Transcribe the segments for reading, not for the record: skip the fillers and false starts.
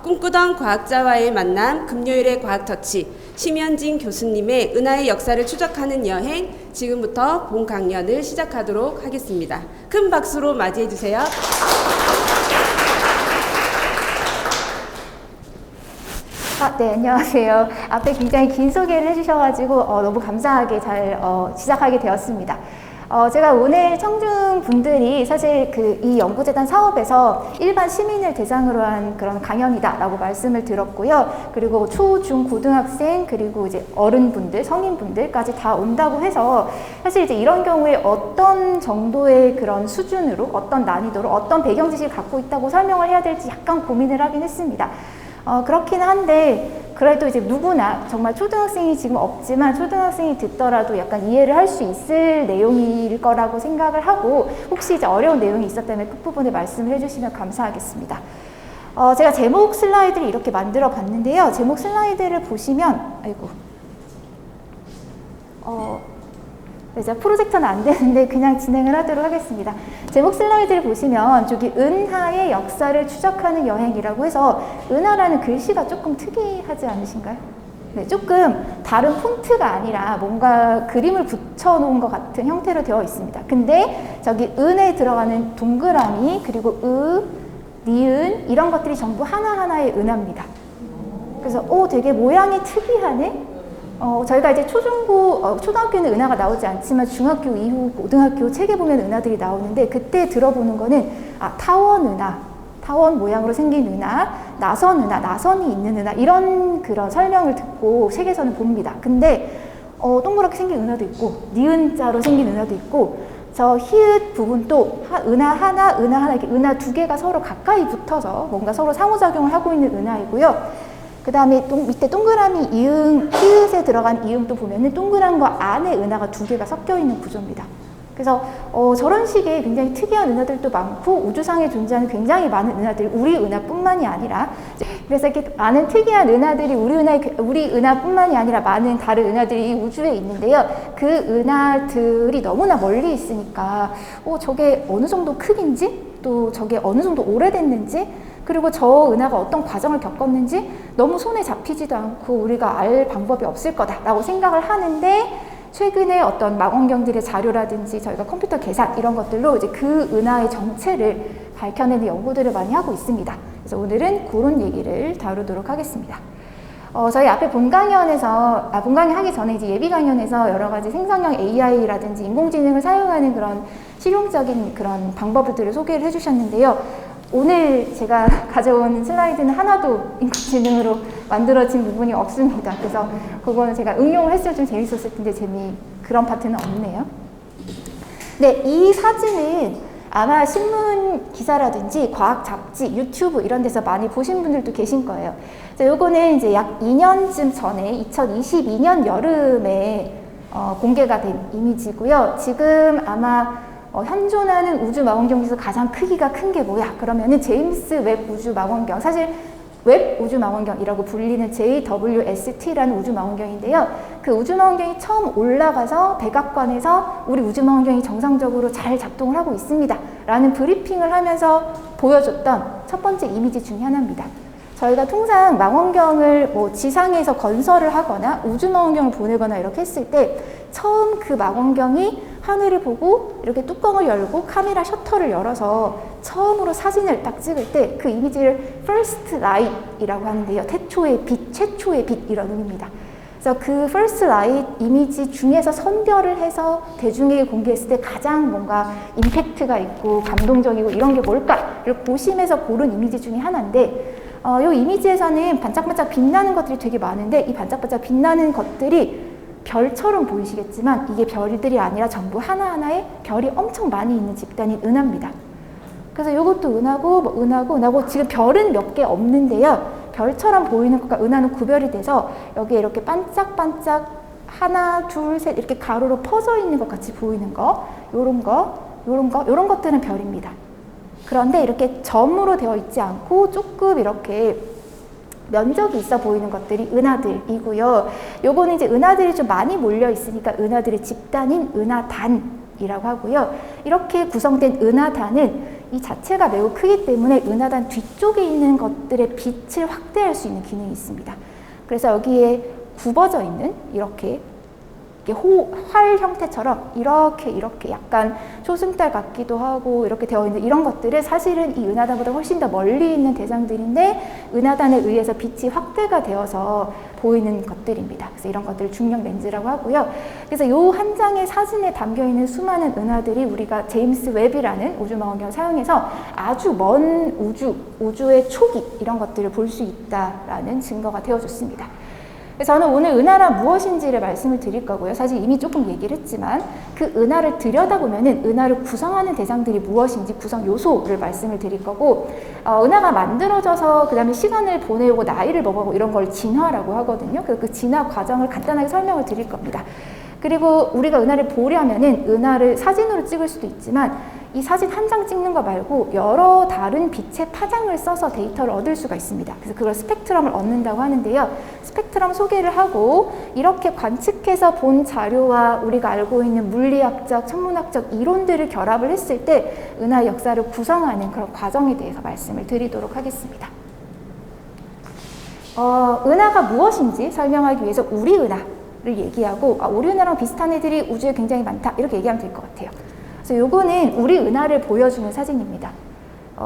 꿈꾸던 과학자와의 만남, 금요일의 과학터치, 심현진 교수님의 은하의 역사를 추적하는 여행, 지금부터 본 강연을 시작하도록 하겠습니다. 큰 박수로 맞이해 주세요. 네, 안녕하세요. 앞에 굉장히 긴 소개를 해주셔가지고 너무 감사하게 잘 시작하게 되었습니다. 제가 오늘 청중 분들이 사실 이 연구재단 사업에서 일반 시민을 대상으로 한 그런 강연이다라고 말씀을 들었고요. 그리고 초, 중, 고등학생 그리고 이제 어른분들, 성인분들까지 다 온다고 해서 사실 이제 이런 경우에 어떤 정도의 그런 수준으로, 어떤 난이도로, 어떤 배경 지식을 갖고 있다고 설명을 해야 될지 약간 고민을 하긴 했습니다. 그렇긴 한데 그래도 이제 누구나 정말 초등학생이 지금 없지만 초등학생이 듣더라도 약간 이해를 할 수 있을 내용일 거라고 생각을 하고 혹시 이제 어려운 내용이 있었다면 끝부분에 말씀을 해주시면 감사하겠습니다. 제가 제목 슬라이드를 이렇게 만들어 봤는데요. 제목 슬라이드를 보시면 제가 프로젝터는 안 되는데 그냥 진행을 하도록 하겠습니다. 제목 슬라이드를 보시면 저기 은하의 역사를 추적하는 여행이라고 해서 은하라는 글씨가 조금 특이하지 않으신가요? 네, 조금 다른 폰트가 아니라 뭔가 그림을 붙여놓은 것 같은 형태로 되어 있습니다. 근데 저기 은에 들어가는 동그라미 그리고 니은 이런 것들이 전부 하나하나의 은하입니다. 그래서 되게 모양이 특이하네? 저희가 이제 초등학교는 은하가 나오지 않지만 중학교 이후 고등학교 책에 보면 은하들이 나오는데 그때 들어보는 거는 타원 은하, 타원 모양으로 생긴 은하, 나선 은하, 나선이 있는 은하 이런 그런 설명을 듣고 책에서는 봅니다. 근데 동그랗게 생긴 은하도 있고 니은자로 생긴 은하도 있고 저 히읗 부분도 은하 하나 이렇게 은하 두 개가 서로 가까이 붙어서 뭔가 서로 상호작용을 하고 있는 은하이고요. 그 다음에 밑에 동그라미 이응, 히읗에 들어간 이응도 보면은 동그란 거 안에 은하가 두 개가 섞여 있는 구조입니다. 그래서 저런 식의 굉장히 특이한 은하들도 많고 우주상에 존재하는 굉장히 많은 은하들이 우리 은하뿐만이 아니라 그래서 이렇게 많은 특이한 은하들이 우리 은하뿐만이 아니라 많은 다른 은하들이 우주에 있는데요. 그 은하들이 너무나 멀리 있으니까 저게 어느 정도 크긴지 또 저게 어느 정도 오래됐는지 그리고 저 은하가 어떤 과정을 겪었는지 너무 손에 잡히지도 않고 우리가 알 방법이 없을 거다라고 생각을 하는데 최근에 어떤 망원경들의 자료라든지 저희가 컴퓨터 계산 이런 것들로 이제 그 은하의 정체를 밝혀내는 연구들을 많이 하고 있습니다. 그래서 오늘은 그런 얘기를 다루도록 하겠습니다. 저희 앞에 본 강연 하기 전에 이제 예비 강연에서 여러 가지 생성형 AI라든지 인공지능을 사용하는 그런 실용적인 그런 방법들을 소개를 해주셨는데요. 오늘 제가 가져온 슬라이드는 하나도 인공지능으로 만들어진 부분이 없습니다. 그래서 그거는 제가 응용을 했으면 좀 재밌었을 텐데 그런 파트는 없네요. 네, 이 사진은 아마 신문 기사라든지 과학 잡지, 유튜브 이런 데서 많이 보신 분들도 계신 거예요. 요거는 이제 약 2년쯤 전에 2022년 여름에 공개가 된 이미지고요. 지금 아마 현존하는 우주 망원경 중에서 가장 크기가 큰 게 뭐야? 그러면은 제임스 웹 우주 망원경. 사실 웹 우주 망원경이라고 불리는 JWST라는 우주 망원경인데요. 그 우주 망원경이 처음 올라가서 백악관에서 우리 우주 망원경이 정상적으로 잘 작동을 하고 있습니다. 라는 브리핑을 하면서 보여줬던 첫 번째 이미지 중에 하나입니다. 저희가 통상 망원경을 지상에서 건설을 하거나 우주 망원경을 보내거나 이렇게 했을 때 처음 그 망원경이 하늘을 보고 이렇게 뚜껑을 열고 카메라 셔터를 열어서 처음으로 사진을 딱 찍을 때 그 이미지를 first light이라고 하는데요. 최초의 빛 이런 의미입니다. 그래서 그 first light 이미지 중에서 선별을 해서 대중에게 공개했을 때 가장 뭔가 임팩트가 있고 감동적이고 이런 게 뭘까를 보시면서 고른 이미지 중에 하나인데 이 이미지에서는 반짝반짝 빛나는 것들이 되게 많은데 이 반짝반짝 빛나는 것들이 별처럼 보이시겠지만 이게 별들이 아니라 전부 하나하나의 별이 엄청 많이 있는 집단인 은하입니다. 그래서 이것도 은하고 지금 별은 몇 개 없는데요. 별처럼 보이는 것과 은하는 구별이 돼서 여기에 이렇게 반짝반짝 하나, 둘, 셋 이렇게 가로로 퍼져 있는 것 같이 보이는 거, 요런 것들은 별입니다. 그런데 이렇게 점으로 되어 있지 않고 조금 이렇게 면적이 있어 보이는 것들이 은하들이고요. 요거는 이제 은하들이 좀 많이 몰려 있으니까 은하들의 집단인 은하단이라고 하고요. 이렇게 구성된 은하단은 이 자체가 매우 크기 때문에 은하단 뒤쪽에 있는 것들의 빛을 확대할 수 있는 기능이 있습니다. 그래서 여기에 굽어져 있는 이렇게 활 형태처럼 이렇게 약간 초승달 같기도 하고 이렇게 되어 있는 이런 것들은 사실은 이 은하단보다 훨씬 더 멀리 있는 대상들인데 은하단에 의해서 빛이 확대가 되어서 보이는 것들입니다. 그래서 이런 것들을 중력 렌즈라고 하고요. 그래서 이 한 장의 사진에 담겨 있는 수많은 은하들이 우리가 제임스 웹이라는 우주망원경을 사용해서 아주 먼 우주의 초기 이런 것들을 볼 수 있다라는 증거가 되어줬습니다. 그래서 저는 오늘 은하란 무엇인지를 말씀을 드릴 거고요. 사실 이미 조금 얘기를 했지만 그 은하를 들여다보면은 은하를 구성하는 대상들이 무엇인지 구성 요소를 말씀을 드릴 거고 은하가 만들어져서 그 다음에 시간을 보내고 나이를 먹어가고 이런 걸 진화라고 하거든요. 그래서 그 진화 과정을 간단하게 설명을 드릴 겁니다. 그리고 우리가 은하를 보려면은 은하를 사진으로 찍을 수도 있지만 이 사진 한 장 찍는 거 말고 여러 다른 빛의 파장을 써서 데이터를 얻을 수가 있습니다. 그래서 그걸 스펙트럼을 얻는다고 하는데요. 스펙트럼 소개를 하고 이렇게 관측해서 본 자료와 우리가 알고 있는 물리학적, 천문학적 이론들을 결합을 했을 때 은하의 역사를 구성하는 그런 과정에 대해서 말씀을 드리도록 하겠습니다. 은하가 무엇인지 설명하기 위해서 우리 은하를 얘기하고 우리 은하랑 비슷한 애들이 우주에 굉장히 많다 이렇게 얘기하면 될 것 같아요. 그래서 요거는 우리 은하를 보여주는 사진입니다.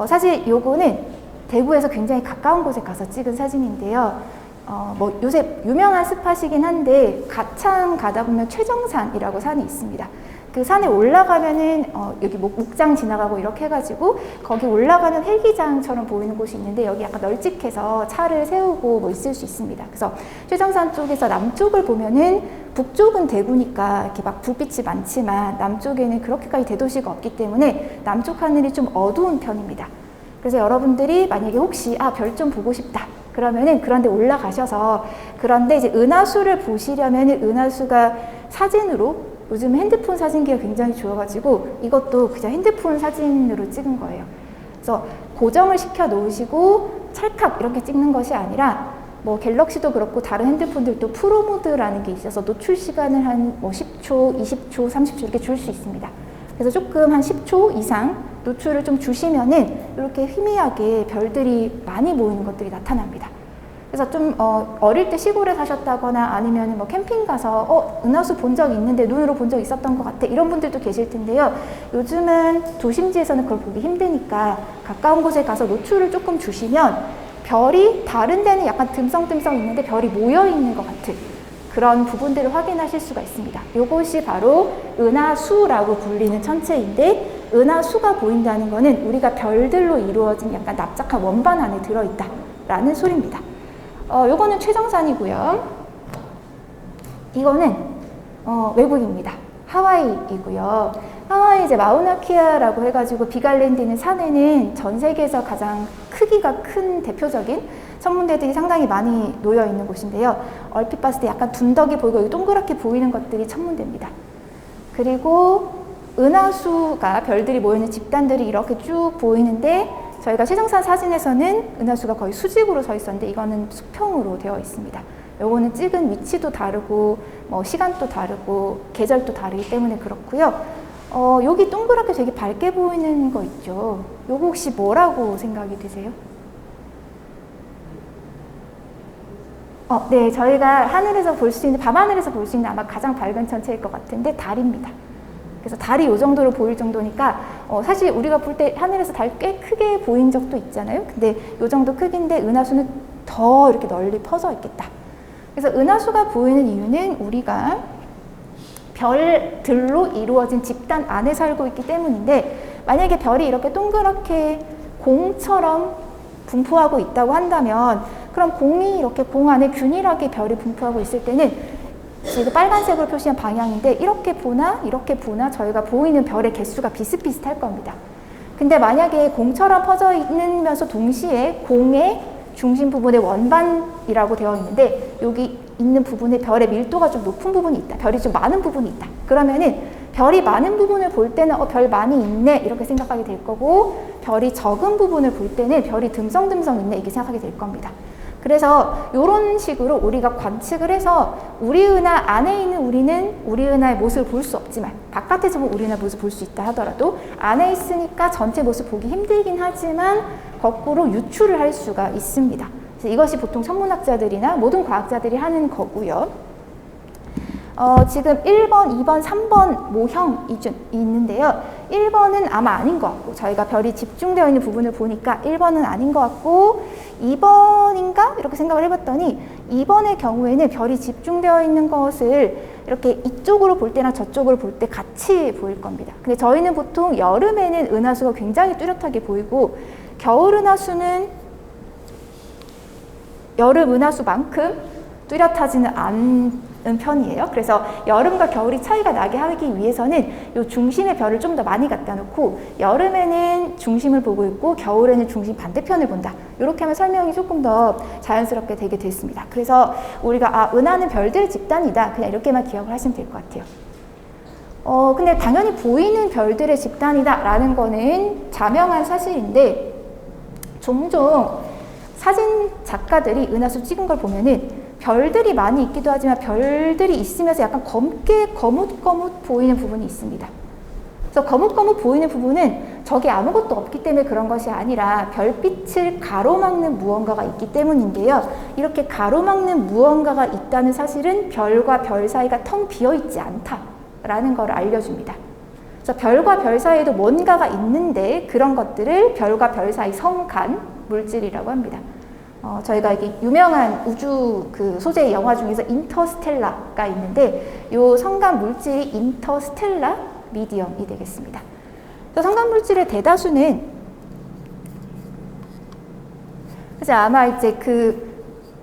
사실 요거는 대구에서 굉장히 가까운 곳에 가서 찍은 사진인데요. 뭐 요새 유명한 스팟이긴 한데 가창 가다 보면 최정산이라고 산이 있습니다. 그 산에 올라가면은 여기 목장 지나가고 이렇게 해가지고 거기 올라가면 헬기장처럼 보이는 곳이 있는데 여기 약간 널찍해서 차를 세우고 뭐 있을 수 있습니다. 그래서 최정산 쪽에서 남쪽을 보면은 북쪽은 대구니까 이렇게 막 불빛이 많지만 남쪽에는 그렇게까지 대도시가 없기 때문에 남쪽 하늘이 좀 어두운 편입니다. 그래서 여러분들이 만약에 혹시 별 좀 보고 싶다 그러면은 그런데 올라가셔서 그런데 이제 은하수를 보시려면은 은하수가 사진으로 요즘 핸드폰 사진기가 굉장히 좋아가지고 이것도 그냥 핸드폰 사진으로 찍은 거예요. 그래서 고정을 시켜 놓으시고 찰칵 이렇게 찍는 것이 아니라 뭐 갤럭시도 그렇고 다른 핸드폰들도 프로 모드라는 게 있어서 노출 시간을 한 뭐 10초, 20초, 30초 이렇게 줄 수 있습니다. 그래서 조금 한 10초 이상 노출을 좀 주시면은 이렇게 희미하게 별들이 많이 보이는 것들이 나타납니다. 그래서 좀 어릴 때 시골에 사셨다거나 아니면 뭐 캠핑 가서 은하수 본 적이 있는데 눈으로 본 적 있었던 것 같아 이런 분들도 계실 텐데요. 요즘은 도심지에서는 그걸 보기 힘드니까 가까운 곳에 가서 노출을 조금 주시면 별이 다른 데는 약간 듬성듬성 있는데 별이 모여 있는 것 같은 그런 부분들을 확인하실 수가 있습니다. 이것이 바로 은하수라고 불리는 천체인데 은하수가 보인다는 것은 우리가 별들로 이루어진 약간 납작한 원반 안에 들어있다라는 소리입니다. 요거는 최정산이고요. 이거는 외국입니다. 하와이이고요. 하와이 이제 마우나키아라고 해가지고 빅아일랜드 있는 산에는 전 세계에서 가장 크기가 큰 대표적인 천문대들이 상당히 많이 놓여 있는 곳인데요. 얼핏 봤을 때 약간 둔덕이 보이고 여기 동그랗게 보이는 것들이 천문대입니다. 그리고 은하수가 별들이 모여있는 집단들이 이렇게 쭉 보이는데 저희가 최정산 사진에서는 은하수가 거의 수직으로 서 있었는데 이거는 수평으로 되어 있습니다. 요거는 찍은 위치도 다르고 뭐 시간도 다르고 계절도 다르기 때문에 그렇고요. 여기 동그랗게 되게 밝게 보이는 거 있죠. 요거 혹시 뭐라고 생각이 드세요? 네, 저희가 하늘에서 볼 수 있는, 밤하늘에서 볼 수 있는 아마 가장 밝은 천체일 것 같은데 달입니다. 그래서 달이 이 정도로 보일 정도니까 사실 우리가 볼 때 하늘에서 달 꽤 크게 보인 적도 있잖아요. 근데 이 정도 크기인데 은하수는 더 이렇게 널리 퍼져 있겠다. 그래서 은하수가 보이는 이유는 우리가 별들로 이루어진 집단 안에 살고 있기 때문인데 만약에 별이 이렇게 동그랗게 공처럼 분포하고 있다고 한다면 그럼 공이 이렇게 공 안에 균일하게 별이 분포하고 있을 때는 지금 빨간색으로 표시한 방향인데 이렇게 보나 이렇게 보나 저희가 보이는 별의 개수가 비슷비슷할 겁니다. 근데 만약에 공처럼 퍼져 있으면서 동시에 공의 중심 부분에 원반이라고 되어 있는데 여기 있는 부분에 별의 밀도가 좀 높은 부분이 있다. 별이 좀 많은 부분이 있다. 그러면은 별이 많은 부분을 볼 때는 별 많이 있네 이렇게 생각하게 될 거고 별이 적은 부분을 볼 때는 별이 듬성듬성 있네 이렇게 생각하게 될 겁니다. 그래서 이런 식으로 우리가 관측을 해서 우리 은하 안에 있는 우리는 우리 은하의 모습을 볼 수 없지만 바깥에서 보면 우리 은하 모습을 볼 수 있다 하더라도 안에 있으니까 전체 모습 보기 힘들긴 하지만 거꾸로 유출을 할 수가 있습니다. 그래서 이것이 보통 천문학자들이나 모든 과학자들이 하는 거고요. 지금 1번, 2번, 3번 모형이 있는데요. 1번은 아마 아닌 것 같고 저희가 별이 집중되어 있는 부분을 보니까 1번은 아닌 것 같고 2번인가? 이렇게 생각을 해봤더니 2번의 경우에는 별이 집중되어 있는 것을 이렇게 이쪽으로 볼 때랑 저쪽으로 볼 때 같이 보일 겁니다. 근데 저희는 보통 여름에는 은하수가 굉장히 뚜렷하게 보이고 겨울 은하수는 여름 은하수만큼 뚜렷하지는 않은 편이에요. 그래서 여름과 겨울이 차이가 나게 하기 위해서는 이 중심의 별을 좀 더 많이 갖다 놓고 여름에는 중심을 보고 있고 겨울에는 중심 반대편을 본다. 이렇게 하면 설명이 조금 더 자연스럽게 되게 됐습니다. 그래서 우리가 은하는 별들의 집단이다. 그냥 이렇게만 기억을 하시면 될 것 같아요. 근데 당연히 보이는 별들의 집단이다 라는 거는 자명한 사실인데 종종 사진 작가들이 은하수 찍은 걸 보면은 별들이 많이 있기도 하지만 별들이 있으면서 약간 검게 거뭇거뭇 보이는 부분이 있습니다. 그래서 거뭇거뭇 보이는 부분은 저기 아무것도 없기 때문에 그런 것이 아니라 별빛을 가로막는 무언가가 있기 때문인데요. 이렇게 가로막는 무언가가 있다는 사실은 별과 별 사이가 텅 비어있지 않다라는 걸 알려줍니다. 그래서 별과 별 사이에도 뭔가가 있는데 그런 것들을 별과 별 사이 성간 물질이라고 합니다. 저희가 이게 유명한 우주 그 소재 영화 중에서 인터스텔라가 있는데 이 성간 물질이 인터스텔라 미디엄이 되겠습니다. 그래서 성간 물질의 대다수는 그래서 아마 이제 그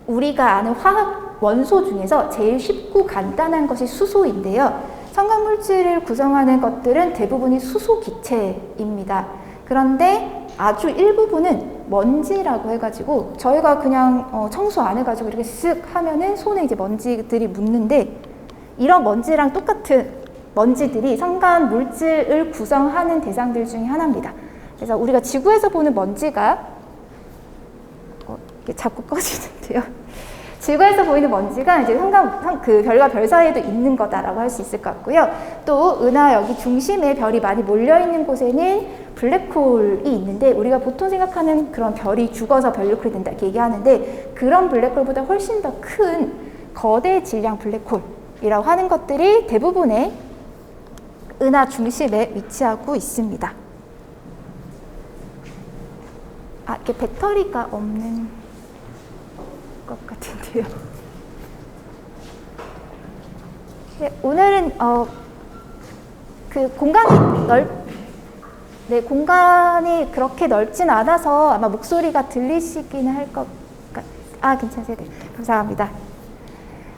우리가 아는 화학 원소 중에서 제일 쉽고 간단한 것이 수소인데요. 성간 물질을 구성하는 것들은 대부분이 수소 기체입니다. 그런데 아주 일부분은 먼지라고 해가지고 저희가 그냥 청소 안 해가지고 이렇게 쓱 하면은 손에 이제 먼지들이 묻는데 이런 먼지랑 똑같은 먼지들이 성간 물질을 구성하는 대상들 중에 하나입니다. 그래서 우리가 지구에서 보는 먼지가 이게 자꾸 꺼지는데요. 지구에서 보이는 먼지가 이제 그 별과 별 사이에도 있는 거다라고 할 수 있을 것 같고요. 또 은하 여기 중심에 별이 많이 몰려 있는 곳에는 블랙홀이 있는데 우리가 보통 생각하는 그런 별이 죽어서 별리콜이 된다 이렇게 얘기하는데 그런 블랙홀보다 훨씬 더 큰 거대 질량 블랙홀이라고 하는 것들이 대부분의 은하 중심에 위치하고 있습니다. 이렇게 배터리가 없는 것 같은데요. 네, 오늘은 그 공간이 그렇게 넓진 않아서 아마 목소리가 들리시기는 할 것 괜찮으세요? 네, 감사합니다.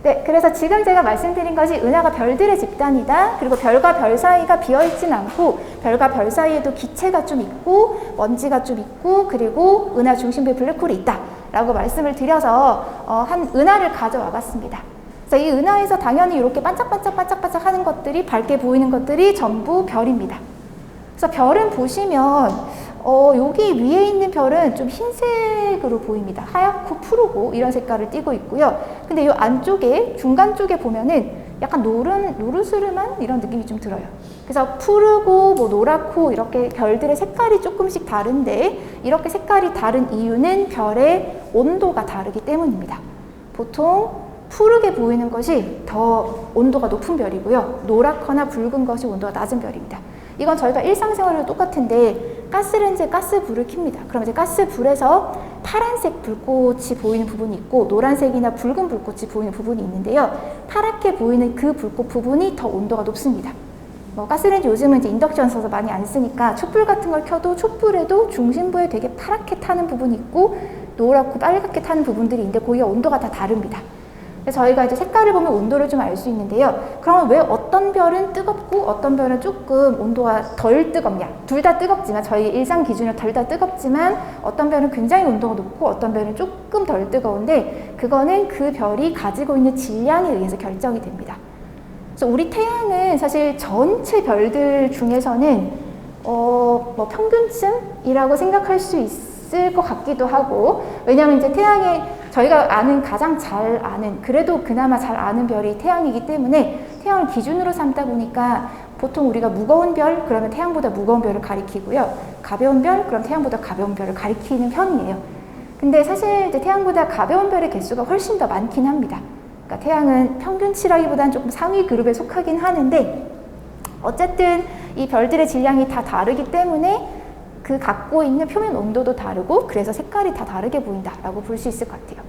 네, 그래서 지금 제가 말씀드린 것이 은하가 별들의 집단이다. 그리고 별과 별 사이가 비어있진 않고 별과 별 사이에도 기체가 좀 있고 먼지가 좀 있고 그리고 은하 중심부에 블랙홀이 있다 라고 말씀을 드려서 한 은하를 가져와 봤습니다. 그래서 이 은하에서 당연히 이렇게 반짝반짝 하는 것들이 밝게 보이는 것들이 전부 별입니다. 그래서 별은 보시면 여기 위에 있는 별은 좀 흰색으로 보입니다. 하얗고 푸르고 이런 색깔을 띠고 있고요. 근데 이 안쪽에 중간 쪽에 보면은 약간 노르스름한 이런 느낌이 좀 들어요. 그래서 푸르고 뭐 노랗고 이렇게 별들의 색깔이 조금씩 다른데 이렇게 색깔이 다른 이유는 별의 온도가 다르기 때문입니다. 보통 푸르게 보이는 것이 더 온도가 높은 별이고요. 노랗거나 붉은 것이 온도가 낮은 별입니다. 이건 저희가 일상생활에도 똑같은데 가스렌지에 가스불을 켭니다. 그럼 이제 가스불에서 파란색 불꽃이 보이는 부분이 있고 노란색이나 붉은 불꽃이 보이는 부분이 있는데요. 파랗게 보이는 그 불꽃 부분이 더 온도가 높습니다. 가스렌지 요즘은 이제 인덕션 써서 많이 안 쓰니까 촛불 같은 걸 켜도 촛불에도 중심부에 되게 파랗게 타는 부분이 있고 노랗고 빨갛게 타는 부분들이 있는데 거기가 온도가 다 다릅니다. 그래서 저희가 이제 색깔을 보면 온도를 좀 알 수 있는데요. 그러면 왜 어떤 별은 뜨겁고 어떤 별은 조금 온도가 덜 뜨겁냐? 둘 다 뜨겁지만 저희 일상 기준으로 둘 다 뜨겁지만 어떤 별은 굉장히 온도가 높고 어떤 별은 조금 덜 뜨거운데 그거는 그 별이 가지고 있는 질량에 의해서 결정이 됩니다. 그래서 우리 태양은 사실 전체 별들 중에서는 평균쯤이라고 생각할 수 있을 것 같기도 하고 왜냐하면 이제 태양의 저희가 아는 가장 잘 아는 그래도 그나마 잘 아는 별이 태양이기 때문에 태양을 기준으로 삼다 보니까 보통 우리가 무거운 별 그러면 태양보다 무거운 별을 가리키고요. 가벼운 별 그럼 태양보다 가벼운 별을 가리키는 편이에요. 근데 사실 이제 태양보다 가벼운 별의 개수가 훨씬 더 많긴 합니다. 그러니까 태양은 평균치라기보다는 조금 상위 그룹에 속하긴 하는데 어쨌든 이 별들의 질량이 다 다르기 때문에 그 갖고 있는 표면 온도도 다르고 그래서 색깔이 다 다르게 보인다라고 볼 수 있을 것 같아요.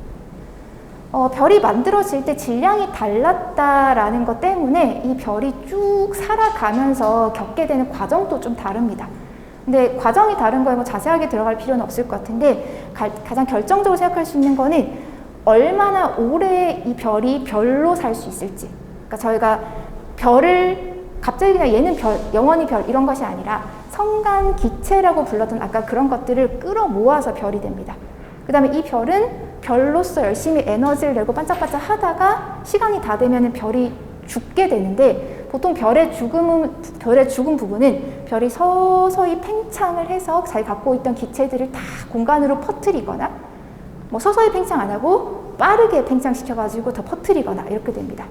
별이 만들어질 때 질량이 달랐다라는 것 때문에 이 별이 쭉 살아가면서 겪게 되는 과정도 좀 다릅니다. 근데 과정이 다른 거에 뭐 자세하게 들어갈 필요는 없을 것 같은데 가장 결정적으로 생각할 수 있는 거는 얼마나 오래 이 별이 별로 살 수 있을지. 그러니까 저희가 별을 갑자기 그냥 얘는 별, 영원히 별 이런 것이 아니라 성간 기체라고 불렀던 아까 그런 것들을 끌어모아서 별이 됩니다. 그 다음에 이 별은 별로서 열심히 에너지를 내고 반짝반짝 하다가 시간이 다 되면 별이 죽게 되는데 보통 별의 죽은 부분은 별이 서서히 팽창을 해서 자기 갖고 있던 기체들을 다 공간으로 퍼뜨리거나 뭐 서서히 팽창 안 하고 빠르게 팽창시켜가지고 더 퍼뜨리거나 이렇게 됩니다.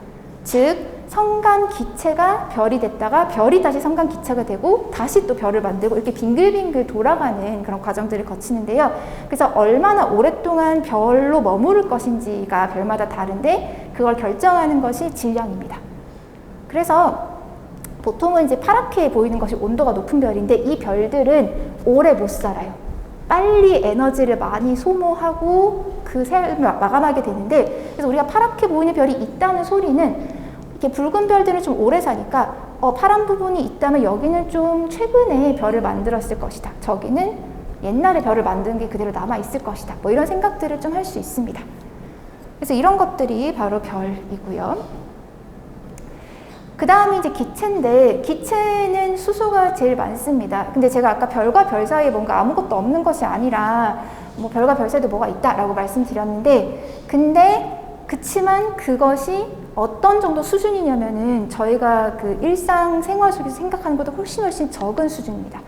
즉 성간 기체가 별이 됐다가 별이 다시 성간 기체가 되고 다시 또 별을 만들고 이렇게 빙글빙글 돌아가는 그런 과정들을 거치는데요. 그래서 얼마나 오랫동안 별로 머무를 것인지가 별마다 다른데 그걸 결정하는 것이 질량입니다. 그래서 보통은 이제 파랗게 보이는 것이 온도가 높은 별인데 이 별들은 오래 못 살아요. 빨리 에너지를 많이 소모하고 그 삶을 마감하게 되는데 그래서 우리가 파랗게 보이는 별이 있다는 소리는 이렇게 붉은 별들은 좀 오래 사니까 파란 부분이 있다면 여기는 좀 최근에 별을 만들었을 것이다. 저기는 옛날에 별을 만든 게 그대로 남아있을 것이다. 뭐 이런 생각들을 좀 할 수 있습니다. 그래서 이런 것들이 바로 별이고요. 그 다음이 이제 기체인데 기체는 수소가 제일 많습니다. 근데 제가 아까 별과 별 사이에 뭔가 아무것도 없는 것이 아니라 뭐 별과 별 사이에도 뭐가 있다라고 말씀드렸는데 근데 그치만 그것이 어떤 정도 수준이냐면은 저희가 그 일상생활 속에서 생각하는 것보다 훨씬 적은 수준입니다.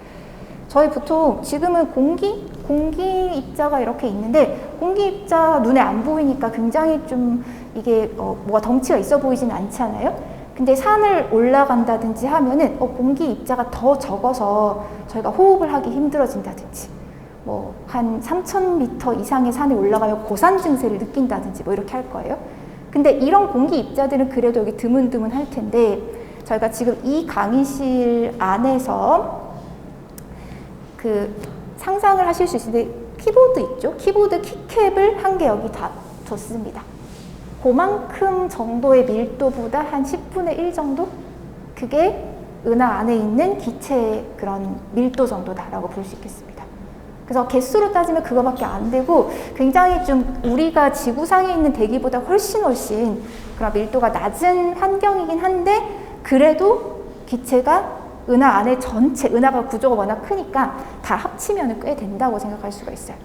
저희 보통 지금은 공기 입자가 이렇게 있는데 공기 입자 눈에 안 보이니까 굉장히 좀 이게 뭐가 덩치가 있어 보이지는 않잖아요. 근데 산을 올라간다든지 하면은 공기 입자가 더 적어서 저희가 호흡을 하기 힘들어진다든지 뭐 한 3,000m 이상의 산에 올라가면 고산 증세를 느낀다든지 뭐 이렇게 할 거예요. 근데 이런 공기 입자들은 그래도 여기 드문드문 할 텐데 저희가 지금 이 강의실 안에서 그 상상을 하실 수 있는데 키보드 있죠? 키보드 키캡을 한 개 여기 다 뒀습니다. 그만큼 정도의 밀도보다 한 10분의 1 정도? 그게 은하 안에 있는 기체의 그런 밀도 정도다라고 볼 수 있겠습니다. 그래서 개수로 따지면 그거밖에 안 되고 굉장히 좀 우리가 지구상에 있는 대기보다 훨씬 그런 밀도가 낮은 환경이긴 한데 그래도 기체가 은하 안에 전체, 은하가 구조가 워낙 크니까 다 합치면 꽤 된다고 생각할 수가 있어요.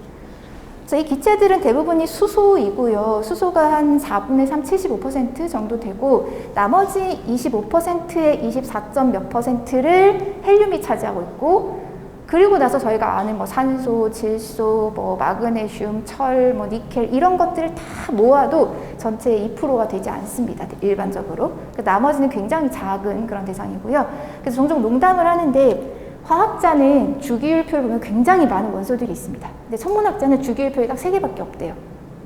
그래서 이 기체들은 대부분이 수소이고요. 수소가 한 4분의 3, 75% 정도 되고 나머지 25%의 24점 몇 %를 헬륨이 차지하고 있고 그리고 나서 저희가 아는 뭐 산소, 질소, 뭐 마그네슘, 철, 뭐 니켈 이런 것들을 다 모아도 전체의 2%가 되지 않습니다. 일반적으로. 나머지는 굉장히 작은 그런 대상이고요. 그래서 종종 농담을 하는데 화학자는 주기율표를 보면 굉장히 많은 원소들이 있습니다. 근데 천문학자는 주기율표에 딱 3개밖에 없대요.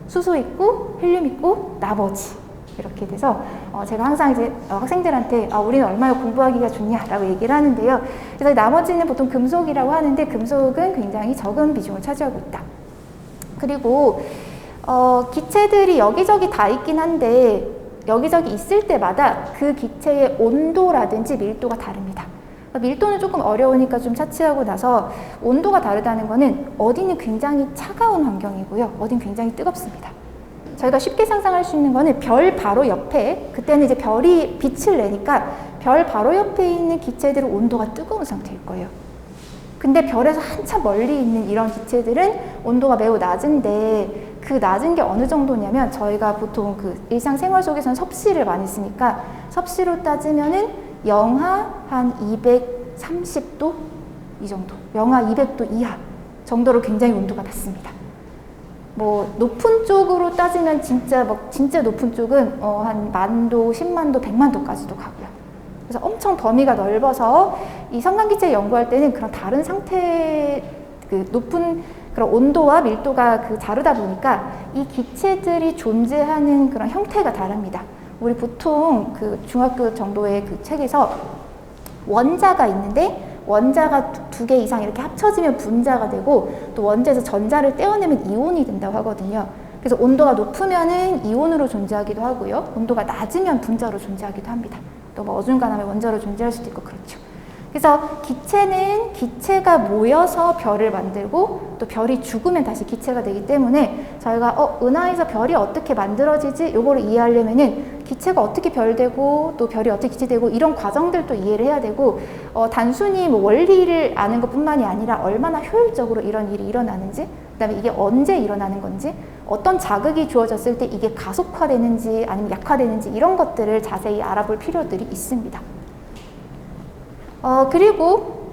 수소 있고 헬륨 있고 나머지. 이렇게 돼서 제가 항상 이제 학생들한테 우리는 얼마나 공부하기가 좋냐라고 얘기를 하는데요. 그래서 나머지는 보통 금속이라고 하는데 금속은 굉장히 적은 비중을 차지하고 있다. 그리고 기체들이 여기저기 다 있긴 한데 여기저기 있을 때마다 그 기체의 온도라든지 밀도가 다릅니다. 밀도는 조금 어려우니까 좀 차치하고 나서 온도가 다르다는 거는 어디는 굉장히 차가운 환경이고요. 어디는 굉장히 뜨겁습니다. 저희가 쉽게 상상할 수 있는 거는 별 바로 옆에 그때는 이제 별이 빛을 내니까 별 바로 옆에 있는 기체들은 온도가 뜨거운 상태일 거예요. 근데 별에서 한참 멀리 있는 이런 기체들은 온도가 매우 낮은데 그 낮은 게 어느 정도냐면 저희가 보통 그 일상생활 속에서는 섭씨를 많이 쓰니까 섭씨로 따지면은 영하 한 230도 이 정도, 영하 200도 이하 정도로 굉장히 온도가 낮습니다. 뭐 높은 쪽으로 따지면 진짜 높은 쪽은 한 10,000도, 100,000도, 1,000,000도까지도 가고요. 그래서 엄청 범위가 넓어서 이 성간기체 연구할 때는 그런 다른 상태 그 높은 그런 온도와 밀도가 다르다 보니까 이 기체들이 존재하는 그런 형태가 다릅니다. 우리 보통 그 중학교 정도의 그 책에서 원자가 있는데 원자가 두 개 이상 이렇게 합쳐지면 분자가 되고 또 원자에서 전자를 떼어내면 이온이 된다고 하거든요. 그래서 온도가 높으면은 이온으로 존재하기도 하고요. 온도가 낮으면 분자로 존재하기도 합니다. 또 뭐 어중간하면 원자로 존재할 수도 있고 그렇죠. 그래서 기체는 기체가 모여서 별을 만들고 또 별이 죽으면 다시 기체가 되기 때문에 저희가 은하에서 별이 어떻게 만들어지지? 요거를 이해하려면은 기체가 어떻게 별 되고 또 별이 어떻게 기체 되고 이런 과정들도 이해를 해야 되고 단순히 뭐 원리를 아는 것뿐만이 아니라 얼마나 효율적으로 이런 일이 일어나는지 그다음에 이게 언제 일어나는 건지 어떤 자극이 주어졌을 때 이게 가속화되는지 아니면 약화되는지 이런 것들을 자세히 알아볼 필요들이 있습니다. 그리고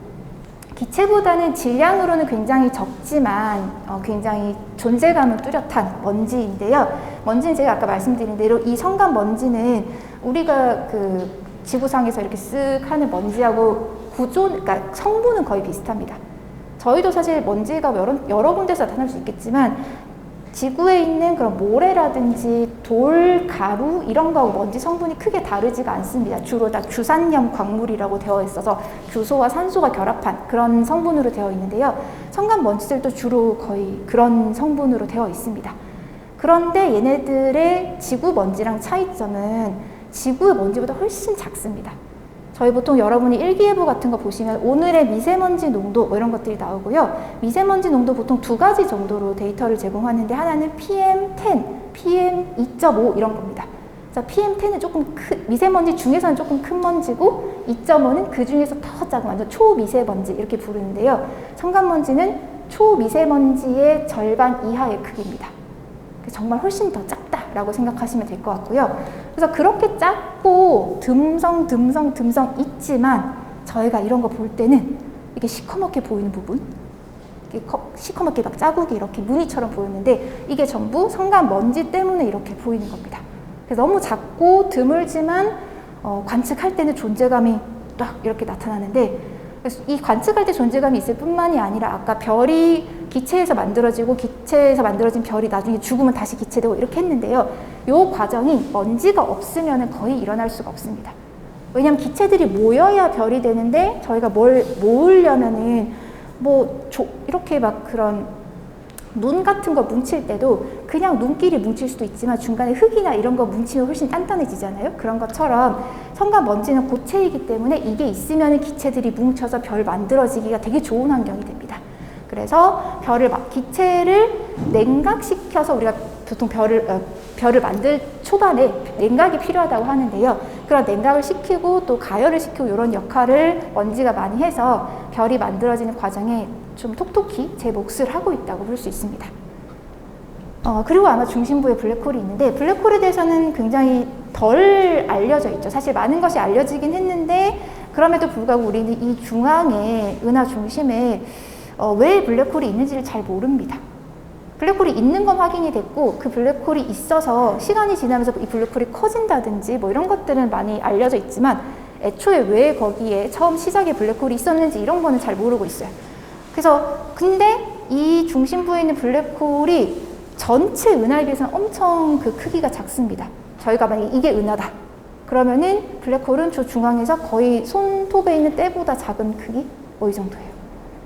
기체보다는 질량으로는 굉장히 적지만 굉장히 존재감은 뚜렷한 먼지인데요. 먼지는 제가 아까 말씀드린 대로 이 성간 먼지는 우리가 그 지구상에서 이렇게 쓱 하는 먼지하고 그러니까 성분은 거의 비슷합니다. 저희도 사실 먼지가 여러 군데서 나타날 수 있겠지만 지구에 있는 그런 모래라든지 돌, 가루 이런 거하고 먼지 성분이 크게 다르지가 않습니다. 주로 다 규산염 광물이라고 되어 있어서 규소와 산소가 결합한 그런 성분으로 되어 있는데요. 성간 먼지들도 주로 거의 그런 성분으로 되어 있습니다. 그런데 얘네들의 지구 먼지랑 차이점은 지구의 먼지보다 훨씬 작습니다. 저희 보통 여러분이 일기예보 같은 거 보시면 오늘의 미세먼지 농도 뭐 이런 것들이 나오고요. 미세먼지 농도 보통 2가지 정도로 데이터를 제공하는데 하나는 PM10, PM2.5 이런 겁니다. 그래서 PM10은 조금 미세먼지 중에서는 조금 큰 먼지고 2.5는 그 중에서 더 작은 완전 초미세먼지 이렇게 부르는데요. 성간먼지는 초미세먼지의 절반 이하의 크기입니다. 정말 훨씬 더 작다라고 생각하시면 될 것 같고요. 그래서 그렇게 작고 듬성 있지만 저희가 이런 거 볼 때는 이게 시커멓게 보이는 부분, 이게 시커멓게 막 자국이 이렇게 무늬처럼 보이는데 이게 전부 성간 먼지 때문에 이렇게 보이는 겁니다. 그래서 너무 작고 드물지만 관측할 때는 존재감이 딱 이렇게 나타나는데 그래서 이 관측할 때 존재감이 있을 뿐만이 아니라 아까 별이 기체에서 만들어지고 기체에서 만들어진 별이 나중에 죽으면 다시 기체되고 이렇게 했는데요. 이 과정이 먼지가 없으면 거의 일어날 수가 없습니다. 왜냐하면 기체들이 모여야 별이 되는데 저희가 뭘 모으려면은 이렇게 막 그런 눈 같은 거 뭉칠 때도 그냥 눈끼리 뭉칠 수도 있지만 중간에 흙이나 이런 거 뭉치면 훨씬 단단해지잖아요. 그런 것처럼 성간 먼지는 고체이기 때문에 이게 있으면 기체들이 뭉쳐서 별 만들어지기가 되게 좋은 환경이 됩니다. 그래서 기체를 냉각시켜서 우리가 보통 별을 만들 초반에 냉각이 필요하다고 하는데요. 그런 냉각을 시키고 또 가열을 시키고 이런 역할을 먼지가 많이 해서 별이 만들어지는 과정에 좀 톡톡히 제 몫을 하고 있다고 볼 수 있습니다. 그리고 아마 중심부에 블랙홀이 있는데 블랙홀에 대해서는 굉장히 덜 알려져 있죠. 사실 많은 것이 알려지긴 했는데 그럼에도 불구하고 우리는 이 중앙에 은하 중심에 왜 블랙홀이 있는지를 잘 모릅니다. 블랙홀이 있는 건 확인이 됐고 그 블랙홀이 있어서 시간이 지나면서 이 블랙홀이 커진다든지 뭐 이런 것들은 많이 알려져 있지만 애초에 왜 거기에 처음 시작에 블랙홀이 있었는지 이런 거는 잘 모르고 있어요. 그래서 근데 이 중심부에 있는 블랙홀이 전체 은하에 비해서는 엄청 그 크기가 작습니다. 저희가 만약에 이게 은하다 그러면은 블랙홀은 저 중앙에서 거의 손톱에 있는 때보다 작은 크기 이 정도예요.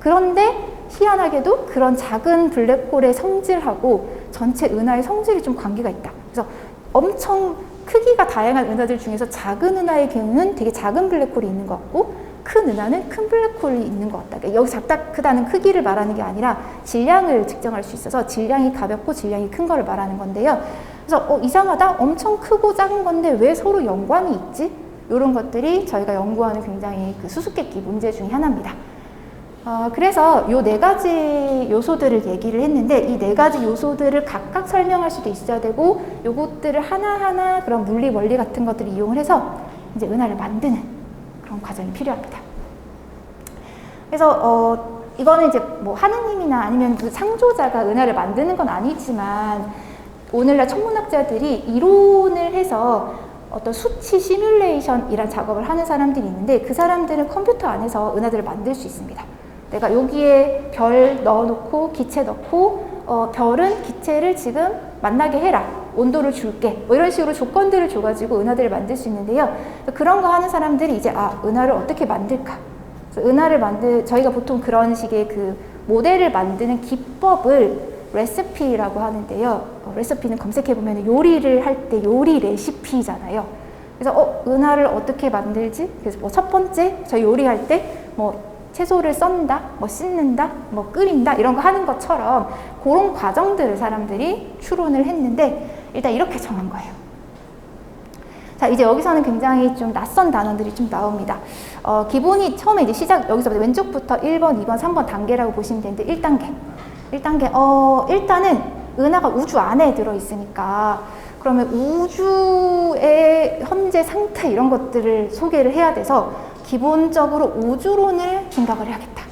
그런데 희한하게도 그런 작은 블랙홀의 성질하고 전체 은하의 성질이 좀 관계가 있다. 그래서 엄청 크기가 다양한 은하들 중에서 작은 은하의 경우는 되게 작은 블랙홀이 있는 것 같고 큰 은하는 큰 블랙홀이 있는 것 같다. 그러니까 여기 작다 크다는 크기를 말하는 게 아니라 질량을 측정할 수 있어서 질량이 가볍고 질량이 큰 거를 말하는 건데요. 그래서 이상하다. 엄청 크고 작은 건데 왜 서로 연관이 있지? 이런 것들이 저희가 연구하는 굉장히 수수께끼 문제 중에 하나입니다. 그래서 요 4가지 요소들을 얘기를 했는데 이 4가지 요소들을 각각 설명할 수도 있어야 되고 요것들을 하나하나 그런 물리 원리 같은 것들을 이용을 해서 이제 은하를 만드는 그런 과정이 필요합니다. 그래서 이거는 이제 뭐 하느님이나 아니면 그 창조자가 은하를 만드는 건 아니지만 오늘날 천문학자들이 이론을 해서 어떤 수치 시뮬레이션이란 작업을 하는 사람들이 있는데 그 사람들은 컴퓨터 안에서 은하들을 만들 수 있습니다. 내가 여기에 별 넣어놓고 기체 넣고 별은 기체를 지금 만나게 해라. 온도를 줄게. 뭐 이런 식으로 조건들을 줘가지고 은하들을 만들 수 있는데요. 그런 거 하는 사람들이 이제 은하를 어떻게 만들까? 그래서 저희가 보통 그런 식의 그 모델을 만드는 기법을 레시피라고 하는데요. 레시피는 검색해보면 요리를 할 때 요리 레시피잖아요. 그래서 은하를 어떻게 만들지? 그래서 뭐 첫 번째 저 요리할 때 뭐 채소를 썬다, 뭐 씻는다, 뭐 끓인다 이런 거 하는 것처럼 그런 과정들을 사람들이 추론을 했는데 일단 이렇게 정한 거예요. 자, 이제 여기서는 굉장히 좀 낯선 단어들이 좀 나옵니다. 기본이 처음에 이제 여기서부터 왼쪽부터 1번, 2번, 3번 단계라고 보시면 되는데 1단계. 일단은 은하가 우주 안에 들어있으니까 그러면 우주의 현재 상태 이런 것들을 소개를 해야 돼서 기본적으로 우주론을 생각을 해야겠다.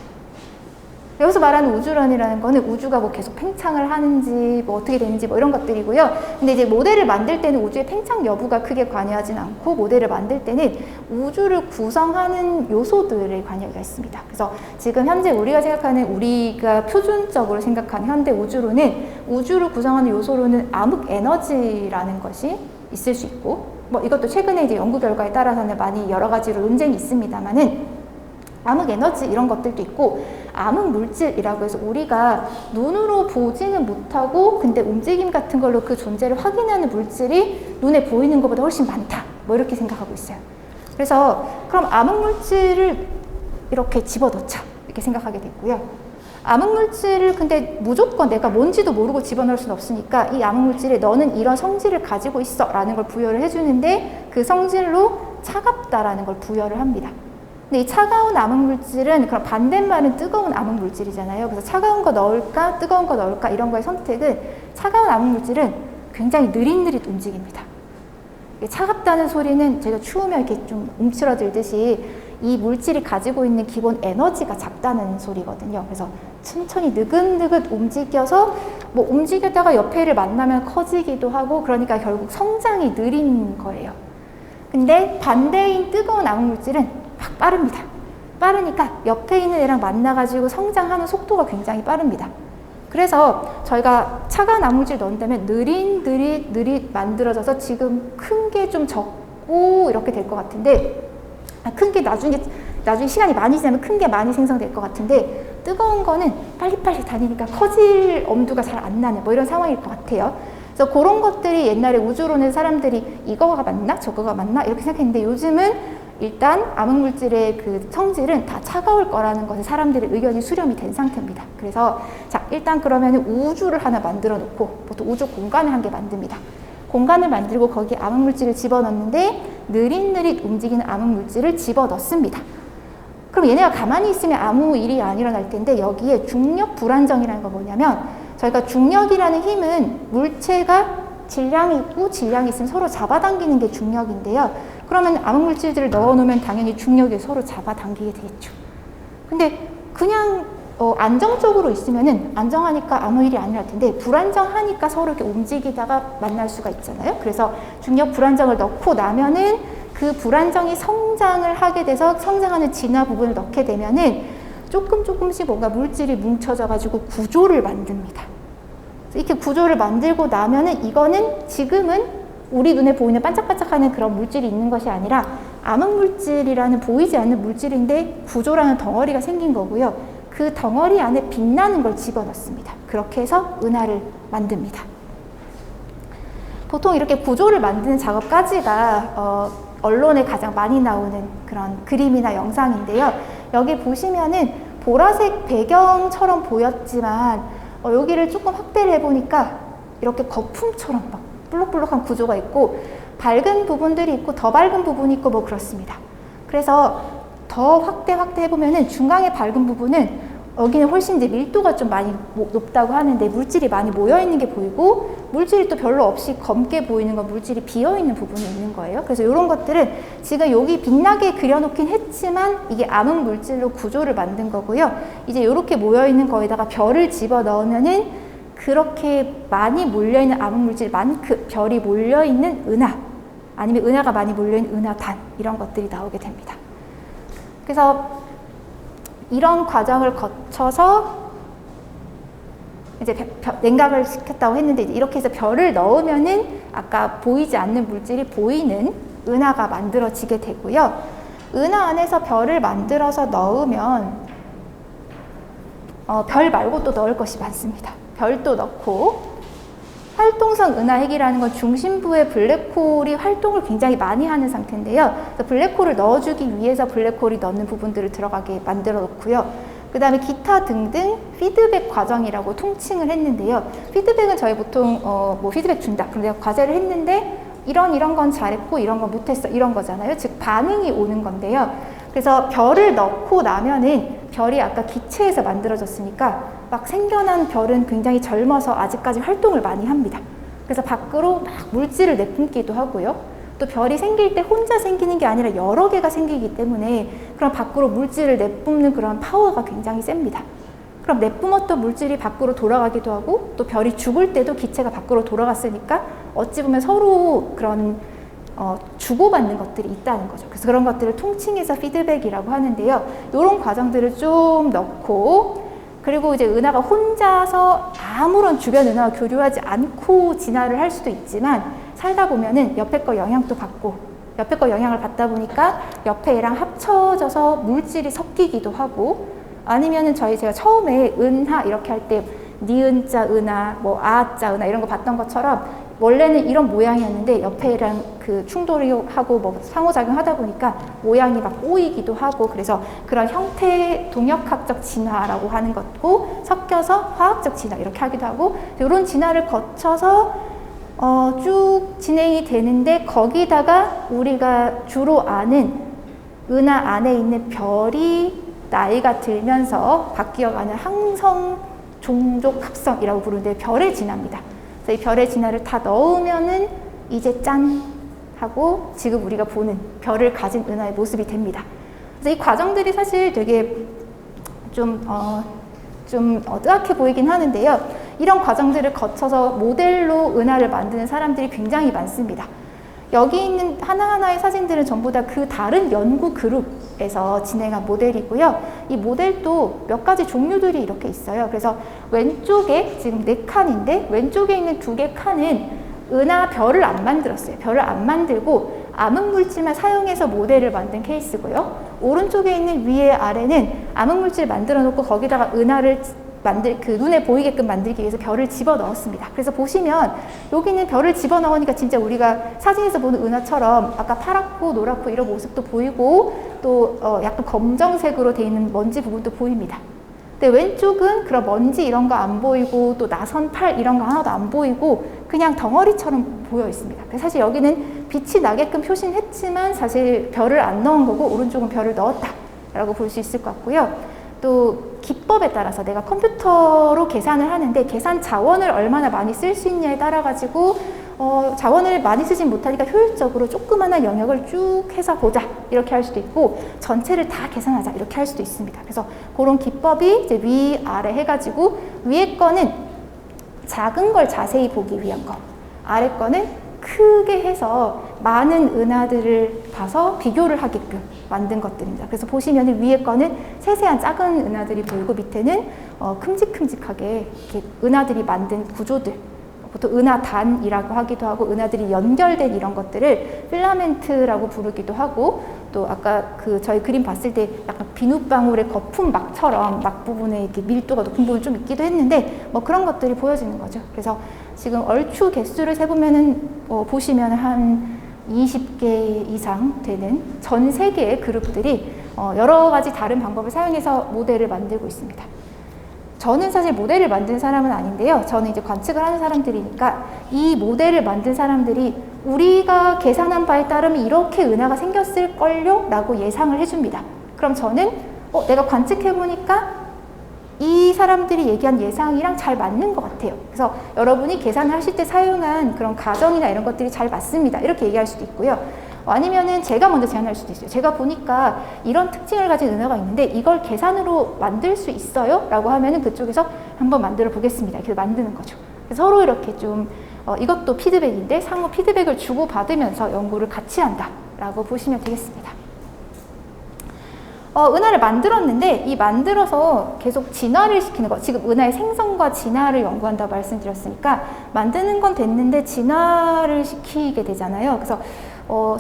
여기서 말하는 우주론이라는 거는 우주가 뭐 계속 팽창을 하는지 뭐 어떻게 되는지 뭐 이런 것들이고요. 근데 이제 모델을 만들 때는 우주의 팽창 여부가 크게 관여하진 않고 모델을 만들 때는 우주를 구성하는 요소들에 관여가 있습니다. 그래서 지금 현재 우리가 표준적으로 생각하는 현대 우주론은 우주를 구성하는 요소로는 암흑 에너지라는 것이 있을 수 있고 뭐 이것도 최근에 이제 연구 결과에 따라서는 많이 여러 가지로 논쟁이 있습니다만은 암흑 에너지 이런 것들도 있고 암흑 물질이라고 해서 우리가 눈으로 보지는 못하고 근데 움직임 같은 걸로 그 존재를 확인하는 물질이 눈에 보이는 것보다 훨씬 많다 뭐 이렇게 생각하고 있어요. 그래서 그럼 암흑 물질을 이렇게 집어넣자 이렇게 생각하게 됐고요. 암흑 물질을 근데 무조건 내가 뭔지도 모르고 집어넣을 수는 없으니까 이 암흑 물질에 너는 이런 성질을 가지고 있어 라는 걸 부여를 해주는데 그 성질로 차갑다라는 걸 부여를 합니다. 근데 이 차가운 암흑 물질은 그럼 반대말은 뜨거운 암흑 물질이잖아요. 그래서 차가운 거 넣을까 뜨거운 거 넣을까 이런 거의 선택은 차가운 암흑 물질은 굉장히 느릿느릿 움직입니다. 차갑다는 소리는 제가 추우면 이렇게 좀 움츠러들듯이 이 물질이 가지고 있는 기본 에너지가 작다는 소리거든요. 그래서 천천히 느긋느긋 움직여서 뭐 움직였다가 옆에를 만나면 커지기도 하고 그러니까 결국 성장이 느린 거예요. 근데 반대인 뜨거운 암흑 물질은 막 빠릅니다. 빠르니까 옆에 있는 애랑 만나가지고 성장하는 속도가 굉장히 빠릅니다. 그래서 저희가 차가운 암흑 물질 넣는다면 느릿 만들어져서 지금 큰 게 좀 적고 이렇게 될 것 같은데 큰 게 나중에 시간이 많이 지나면 큰 게 많이 생성될 것 같은데 뜨거운 거는 빨리빨리 다니니까 커질 엄두가 잘 안 나는 뭐 이런 상황일 것 같아요. 그래서 그런 것들이 옛날에 우주론의 사람들이 이거가 맞나 저거가 맞나 이렇게 생각했는데 요즘은 일단 암흑물질의 그 성질은 다 차가울 거라는 것에 사람들의 의견이 수렴이 된 상태입니다. 그래서 자 일단 그러면 우주를 하나 만들어 놓고 보통 우주 공간을 한 개 만듭니다. 공간을 만들고 거기에 암흑물질을 집어넣는데 느릿느릿 움직이는 암흑물질을 집어넣습니다. 그럼 얘네가 가만히 있으면 아무 일이 안 일어날 텐데 여기에 중력 불안정이라는 건 뭐냐면 저희가 중력이라는 힘은 물체가 질량이 있고 질량이 있으면 서로 잡아당기는 게 중력인데요. 그러면 암흑물질들을 넣어놓으면 당연히 중력이 서로 잡아당기게 되겠죠. 근데 그냥 안정적으로 있으면은 안정하니까 아무 일이 안 일어날 텐데 불안정하니까 서로 이렇게 움직이다가 만날 수가 있잖아요. 그래서 중력 불안정을 넣고 나면은 그 불안정이 성장을 하게 돼서 성장하는 진화 부분을 넣게 되면은 조금씩 뭔가 물질이 뭉쳐져 가지고 구조를 만듭니다. 이렇게 구조를 만들고 나면은 이거는 지금은 우리 눈에 보이는 반짝반짝하는 그런 물질이 있는 것이 아니라 암흑물질이라는 보이지 않는 물질인데 구조라는 덩어리가 생긴 거고요. 그 덩어리 안에 빛나는 걸 집어넣습니다. 그렇게 해서 은하를 만듭니다. 보통 이렇게 구조를 만드는 작업까지가 언론에 가장 많이 나오는 그런 그림이나 영상인데요. 여기 보시면은 보라색 배경처럼 보였지만 여기를 조금 확대를 해보니까 이렇게 거품처럼 막 볼록볼록한 구조가 있고 밝은 부분들이 있고 더 밝은 부분이 있고 뭐 그렇습니다. 그래서 더 확대 해보면은 중앙의 밝은 부분은 여기는 훨씬 이제 밀도가 좀 많이 높다고 하는데 물질이 많이 모여 있는 게 보이고, 물질이 또 별로 없이 검게 보이는 건 물질이 비어 있는 부분이 있는 거예요. 그래서 이런 것들은 지금 여기 빛나게 그려놓긴 했지만 이게 암흑 물질로 구조를 만든 거고요. 이제 이렇게 모여 있는 거에다가 별을 집어 넣으면은 그렇게 많이 몰려 있는 암흑 물질만큼 별이 몰려 있는 은하, 아니면 은하가 많이 몰려 있는 은하단, 이런 것들이 나오게 됩니다. 그래서 이런 과정을 거쳐서 이제 냉각을 시켰다고 했는데, 이제 이렇게 해서 별을 넣으면은 아까 보이지 않는 물질이 보이는 은하가 만들어지게 되고요. 은하 안에서 별을 만들어서 넣으면 별 말고 또 넣을 것이 많습니다. 별도 넣고, 활동성 은하핵이라는 건 중심부의 블랙홀이 활동을 굉장히 많이 하는 상태인데요. 그래서 블랙홀을 넣어주기 위해서 블랙홀이 넣는 부분들을 들어가게 만들어 놓고요. 그 다음에 기타 등등 피드백 과정이라고 통칭을 했는데요. 피드백은 저희 보통 뭐 피드백 준다, 그럼 내가 과제를 했는데 이런 건 잘했고 이런 건 못했어, 이런 거잖아요. 즉 반응이 오는 건데요. 그래서 별을 넣고 나면은 별이 아까 기체에서 만들어졌으니까 막 생겨난 별은 굉장히 젊어서 아직까지 활동을 많이 합니다. 그래서 밖으로 막 물질을 내뿜기도 하고요. 또 별이 생길 때 혼자 생기는 게 아니라 여러 개가 생기기 때문에 그럼 밖으로 물질을 내뿜는 그런 파워가 굉장히 셉니다. 그럼 내뿜었던 물질이 밖으로 돌아가기도 하고, 또 별이 죽을 때도 기체가 밖으로 돌아갔으니까 어찌 보면 서로 그런 주고받는 것들이 있다는 거죠. 그래서 그런 것들을 통칭해서 피드백이라고 하는데요. 이런 과정들을 좀 넣고, 그리고 이제 은하가 혼자서 아무런 주변 은하와 교류하지 않고 진화를 할 수도 있지만, 살다 보면은 옆에 거 영향도 받고, 옆에 거 영향을 받다 보니까 옆에 애랑 합쳐져서 물질이 섞이기도 하고, 아니면은 제가 처음에 은하 이렇게 할 때 니은자 은하, 뭐 아자 은하 이런 거 봤던 것처럼 원래는 이런 모양이었는데 옆에 애랑 그 충돌이 하고 뭐 상호작용 하다 보니까 모양이 막 꼬이기도 하고, 그래서 그런 형태 동역학적 진화라고 하는 것고 섞여서 화학적 진화 이렇게 하기도 하고, 이런 진화를 거쳐서 쭉 진행이 되는데, 거기다가 우리가 주로 아는 은하 안에 있는 별이 나이가 들면서 바뀌어가는 항성 종족 합성이라고 부르는데 별의 진화입니다. 그래서 이 별의 진화를 다 넣으면은 이제 짠 하고 지금 우리가 보는 별을 가진 은하의 모습이 됩니다. 그래서 이 과정들이 사실 되게 좀 뜨악해 보이긴 하는데요. 이런 과정들을 거쳐서 모델로 은하를 만드는 사람들이 굉장히 많습니다. 여기 있는 하나하나의 사진들은 전부 다 그 다른 연구 그룹에서 진행한 모델이고요. 이 모델도 몇 가지 종류들이 이렇게 있어요. 그래서 왼쪽에 지금 4칸인데 왼쪽에 있는 2개 칸은 은하 별을 안 만들었어요. 별을 안 만들고 암흑물질만 사용해서 모델을 만든 케이스고요. 오른쪽에 있는 위에 아래는 암흑물질 만들어 놓고 거기다가 은하를 눈에 보이게끔 만들기 위해서 별을 집어 넣었습니다. 그래서 보시면 여기는 별을 집어 넣으니까 진짜 우리가 사진에서 보는 은하처럼 아까 파랗고 노랗고 이런 모습도 보이고, 또 약간 검정색으로 되어 있는 먼지 부분도 보입니다. 근데 왼쪽은 그런 먼지 이런 거 안 보이고, 또 나선 팔 이런 거 하나도 안 보이고 그냥 덩어리처럼 보여 있습니다. 그래서 사실 여기는 빛이 나게끔 표시는 했지만 사실 별을 안 넣은 거고, 오른쪽은 별을 넣었다라고 볼 수 있을 것 같고요. 또 기법에 따라서 내가 컴퓨터로 계산을 하는데 계산 자원을 얼마나 많이 쓸 수 있냐에 따라 가지고 자원을 많이 쓰진 못하니까 효율적으로 조그마한 영역을 쭉 해서 보자 이렇게 할 수도 있고, 전체를 다 계산하자 이렇게 할 수도 있습니다. 그래서 그런 기법이 이제 위아래 해가지고 위에 거는 작은 걸 자세히 보기 위한 거, 아래 거는 크게 해서 많은 은하들을 봐서 비교를 하게끔 만든 것들입니다. 그래서 보시면 위에 거는 세세한 작은 은하들이 보이고, 밑에는 큼직큼직하게 이렇게 은하들이 만든 구조들, 보통 은하단이라고 하기도 하고, 은하들이 연결된 이런 것들을 필라멘트라고 부르기도 하고, 또 아까 저희 그림 봤을 때 약간 비눗방울의 거품 막처럼 막 부분에 이렇게 밀도가 높은 부분이 좀 있기도 했는데, 뭐 그런 것들이 보여지는 거죠. 그래서 지금 얼추 개수를 세보면은 보시면 한 20개 이상 되는 전 세계의 그룹들이 여러 가지 다른 방법을 사용해서 모델을 만들고 있습니다. 저는 사실 모델을 만든 사람은 아닌데요. 저는 이제 관측을 하는 사람들이니까 이 모델을 만든 사람들이 우리가 계산한 바에 따르면 이렇게 은하가 생겼을걸요? 라고 예상을 해줍니다. 그럼 저는 내가 관측해보니까 이 사람들이 얘기한 예상이랑 잘 맞는 것 같아요. 그래서 여러분이 계산을 하실 때 사용한 그런 가정이나 이런 것들이 잘 맞습니다. 이렇게 얘기할 수도 있고요. 아니면은 제가 먼저 제안할 수도 있어요. 제가 보니까 이런 특징을 가진 은하가 있는데 이걸 계산으로 만들 수 있어요? 라고 하면은 그쪽에서 한번 만들어 보겠습니다. 이렇게 만드는 거죠. 그래서 서로 이렇게 좀 이것도 피드백인데 상호 피드백을 주고받으면서 연구를 같이 한다라고 보시면 되겠습니다. 은하를 만들었는데 이 만들어서 계속 진화를 시키는 거, 지금 은하의 생성과 진화를 연구한다고 말씀드렸으니까 만드는 건 됐는데 진화를 시키게 되잖아요. 그래서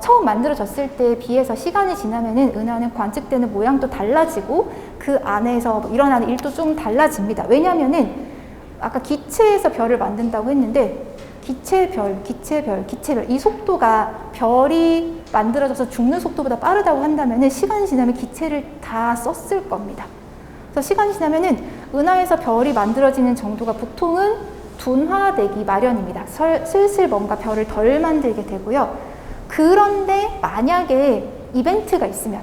처음 만들어졌을 때에 비해서 시간이 지나면은 은하는 관측되는 모양도 달라지고 그 안에서 일어나는 일도 좀 달라집니다. 왜냐면은 아까 기체에서 별을 만든다고 했는데 기체별 이 속도가 별이 만들어져서 죽는 속도보다 빠르다고 한다면은 시간이 지나면 기체를 다 썼을 겁니다. 그래서 시간이 지나면은 은하에서 별이 만들어지는 정도가 보통은 둔화되기 마련입니다. 슬슬 뭔가 별을 덜 만들게 되고요. 그런데 만약에 이벤트가 있으면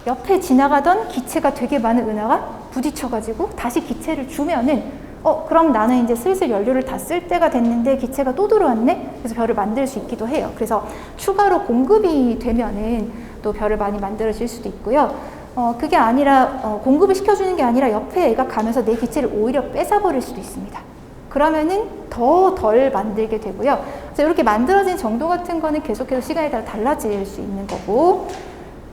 옆에 지나가던 기체가 되게 많은 은하가 부딪혀가지고 다시 기체를 주면은 그럼 나는 이제 슬슬 연료를 다 쓸 때가 됐는데 기체가 또 들어왔네? 그래서 별을 만들 수 있기도 해요. 그래서 추가로 공급이 되면은 또 별을 많이 만들어질 수도 있고요. 그게 아니라 공급을 시켜주는 게 아니라 옆에 애가 가면서 내 기체를 오히려 뺏어버릴 수도 있습니다. 그러면은 더 덜 만들게 되고요. 그래서 이렇게 만들어진 정도 같은 거는 계속해서 시간에 따라 달라질 수 있는 거고,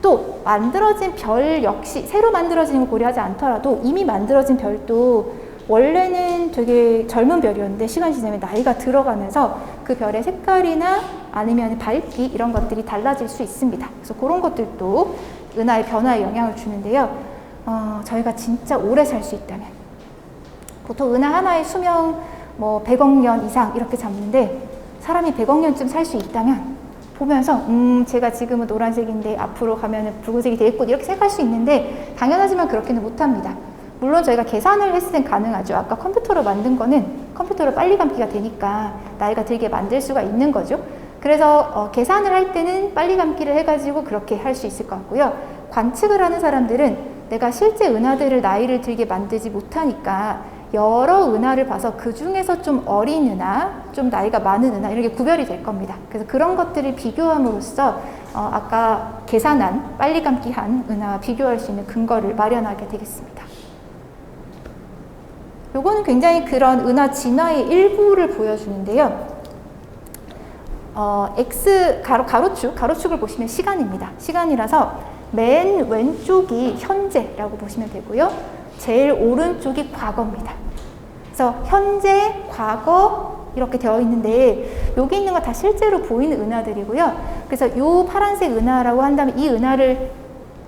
또 만들어진 별 역시 새로 만들어지는 걸 고려하지 않더라도 이미 만들어진 별도 원래는 되게 젊은 별이었는데 시간이 지나면 나이가 들어가면서 그 별의 색깔이나 아니면 밝기 이런 것들이 달라질 수 있습니다. 그래서 그런 것들도 은하의 변화에 영향을 주는데요. 저희가 진짜 오래 살 수 있다면, 보통 은하 하나의 수명 100억 년 이상 이렇게 잡는데 사람이 100억 년쯤 살 수 있다면 보면서 제가 지금은 노란색인데 앞으로 가면은 붉은색이 되겠군 이렇게 생각할 수 있는데 당연하지만 그렇게는 못합니다. 물론 저희가 계산을 했을 땐 가능하죠. 아까 컴퓨터로 만든 거는 컴퓨터로 빨리 감기가 되니까 나이가 들게 만들 수가 있는 거죠. 그래서 계산을 할 때는 빨리 감기를 해가지고 그렇게 할 수 있을 것 같고요. 관측을 하는 사람들은 내가 실제 은하들을 나이를 들게 만들지 못하니까 여러 은하를 봐서 그 중에서 좀 어린 은하, 좀 나이가 많은 은하 이렇게 구별이 될 겁니다. 그래서 그런 것들을 비교함으로써 아까 계산한 빨리 감기한 은하와 비교할 수 있는 근거를 마련하게 되겠습니다. 요거는 굉장히 그런 은하 진화의 일부를 보여주는데요. X 가로축을 보시면 시간입니다. 시간이라서 맨 왼쪽이 현재라고 보시면 되고요. 제일 오른쪽이 과거입니다. 그래서 현재, 과거 이렇게 되어 있는데 여기 있는 거 다 실제로 보이는 은하들이고요. 그래서 이 파란색 은하라고 한다면 이 은하를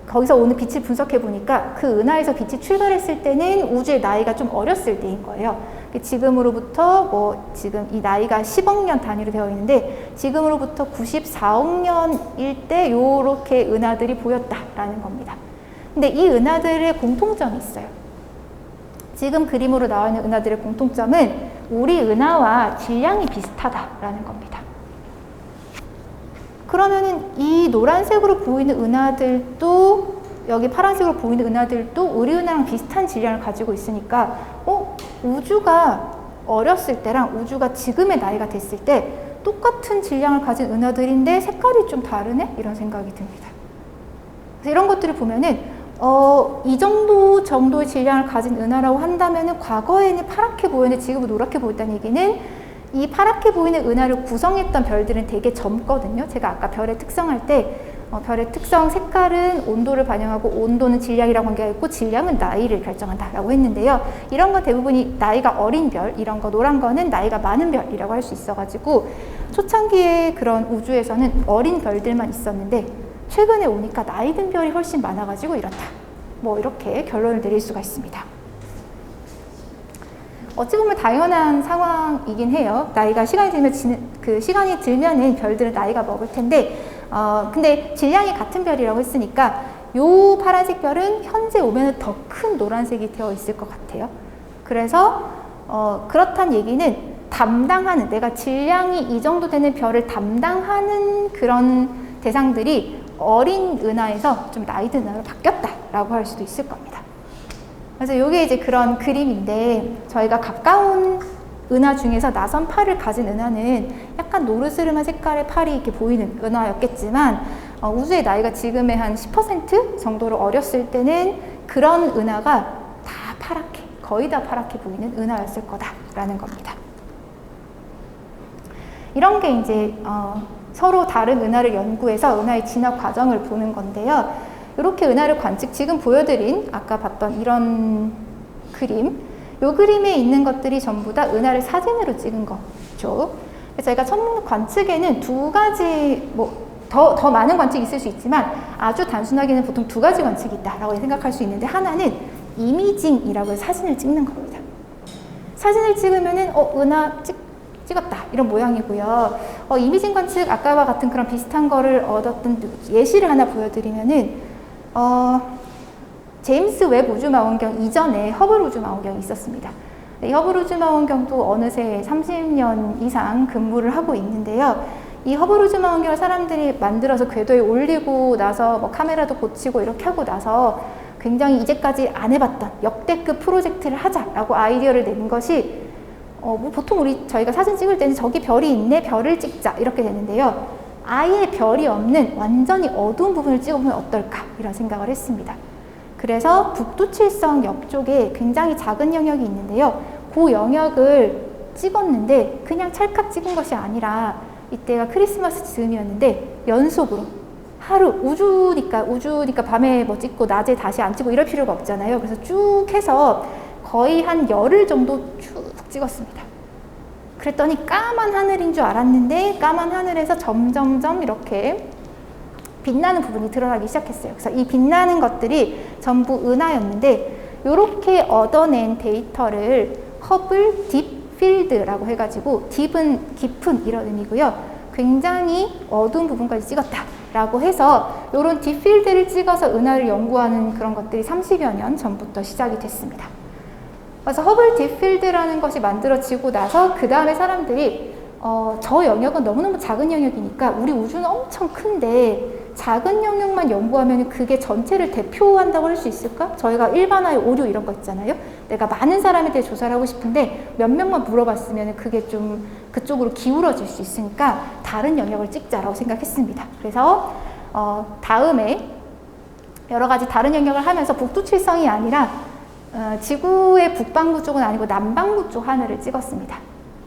거기서 오는 빛을 분석해 보니까 그 은하에서 빛이 출발했을 때는 우주의 나이가 좀 어렸을 때인 거예요. 지금으로부터 지금 이 나이가 10억 년 단위로 되어 있는데 지금으로부터 94억 년일 때 요렇게 은하들이 보였다라는 겁니다. 근데 이 은하들의 공통점이 있어요. 지금 그림으로 나와 있는 은하들의 공통점은 우리 은하와 질량이 비슷하다라는 겁니다. 그러면은 이 노란색으로 보이는 은하들도 여기 파란색으로 보이는 은하들도 우리 은하랑 비슷한 질량을 가지고 있으니까 우주가 어렸을 때랑 우주가 지금의 나이가 됐을 때 똑같은 질량을 가진 은하들인데 색깔이 좀 다르네? 이런 생각이 듭니다. 그래서 이런 것들을 보면은 이 정도의 질량을 가진 은하라고 한다면은 과거에는 파랗게 보였는데 지금은 노랗게 보였다는 얘기는 이 파랗게 보이는 은하를 구성했던 별들은 되게 젊거든요. 제가 아까 별의 특성할 때 별의 특성 색깔은 온도를 반영하고 온도는 질량이랑 관계가 있고 질량은 나이를 결정한다라고 했는데요. 이런 건 대부분이 나이가 어린 별, 이런 거 노란 거는 나이가 많은 별이라고 할 수 있어가지고 초창기에 그런 우주에서는 어린 별들만 있었는데 최근에 오니까 나이 든 별이 훨씬 많아가지고 이렇다. 이렇게 결론을 내릴 수가 있습니다. 어찌 보면 당연한 상황이긴 해요. 나이가 시간이 들면은 별들은 나이가 먹을 텐데, 근데 질량이 같은 별이라고 했으니까 요 파란색 별은 현재 오면은 더 큰 노란색이 되어 있을 것 같아요. 그래서 그렇단 얘기는 담당하는, 내가 질량이 이 정도 되는 별을 담당하는 그런 대상들이 어린 은하에서 좀 나이 든 은하로 바뀌었다라고 할 수도 있을 겁니다. 그래서 이게 이제 그런 그림인데 저희가 가까운 은하 중에서 나선 팔을 가진 은하는 약간 노르스름한 색깔의 팔이 이렇게 보이는 은하였겠지만 우주의 나이가 지금의 한 10% 정도로 어렸을 때는 그런 은하가 다 파랗게, 거의 다 파랗게 보이는 은하였을 거다라는 겁니다. 이런 게 이제 서로 다른 은하를 연구해서 은하의 진화 과정을 보는 건데요. 이렇게 은하를 지금 보여드린 아까 봤던 이런 그림, 이 그림에 있는 것들이 전부 다 은하를 사진으로 찍은 거죠. 그래서 저희가 천문 관측에는 두 가지, 더 많은 관측이 있을 수 있지만 아주 단순하게는 보통 두 가지 관측이 있다라고 생각할 수 있는데, 하나는 이미징이라고 해서 사진을 찍는 겁니다. 사진을 찍으면은 은하 찍었다 이런 모양이고요. 이미징 관측 아까와 같은 그런 비슷한 거를 얻었던 예시를 하나 보여드리면은 제임스 웹 우주망원경 이전에 허블 우주망원경이 있었습니다. 네, 허블 우주망원경도 어느새 30년 이상 근무를 하고 있는데요. 이 허블 우주망원경을 사람들이 만들어서 궤도에 올리고 나서 카메라도 고치고 이렇게 하고 나서 굉장히 이제까지 안 해봤던 역대급 프로젝트를 하자라고 아이디어를 낸 것이 보통 저희가 사진 찍을 때는 저기 별이 있네, 별을 찍자 이렇게 되는데요. 아예 별이 없는 완전히 어두운 부분을 찍어보면 어떨까 이런 생각을 했습니다. 그래서 북두칠성 옆쪽에 굉장히 작은 영역이 있는데요. 그 영역을 찍었는데 그냥 찰칵 찍은 것이 아니라 이때가 크리스마스 즈음이었는데 연속으로 하루, 우주니까 밤에 찍고 낮에 다시 안 찍고 이럴 필요가 없잖아요. 그래서 쭉 해서 거의 한 열흘 정도 쭉 찍었습니다. 그랬더니 까만 하늘인 줄 알았는데 까만 하늘에서 점점점 이렇게 빛나는 부분이 드러나기 시작했어요. 그래서 이 빛나는 것들이 전부 은하였는데 이렇게 얻어낸 데이터를 허블 딥 필드라고 해가지고 딥은 깊은 이런 의미고요. 굉장히 어두운 부분까지 찍었다라고 해서 이런 딥 필드를 찍어서 은하를 연구하는 그런 것들이 30여 년 전부터 시작이 됐습니다. 그래서 허블 딥필드라는 것이 만들어지고 나서 그 다음에 사람들이 저 영역은 너무너무 작은 영역이니까 우리 우주는 엄청 큰데 작은 영역만 연구하면 그게 전체를 대표한다고 할 수 있을까? 저희가 일반화의 오류 이런 거 있잖아요. 내가 많은 사람에 대해 조사를 하고 싶은데 몇 명만 물어봤으면 그게 좀 그쪽으로 기울어질 수 있으니까 다른 영역을 찍자라고 생각했습니다. 그래서 다음에 여러 가지 다른 영역을 하면서 북두칠성이 아니라 지구의 북반구 쪽은 아니고 남반구 쪽 하늘을 찍었습니다.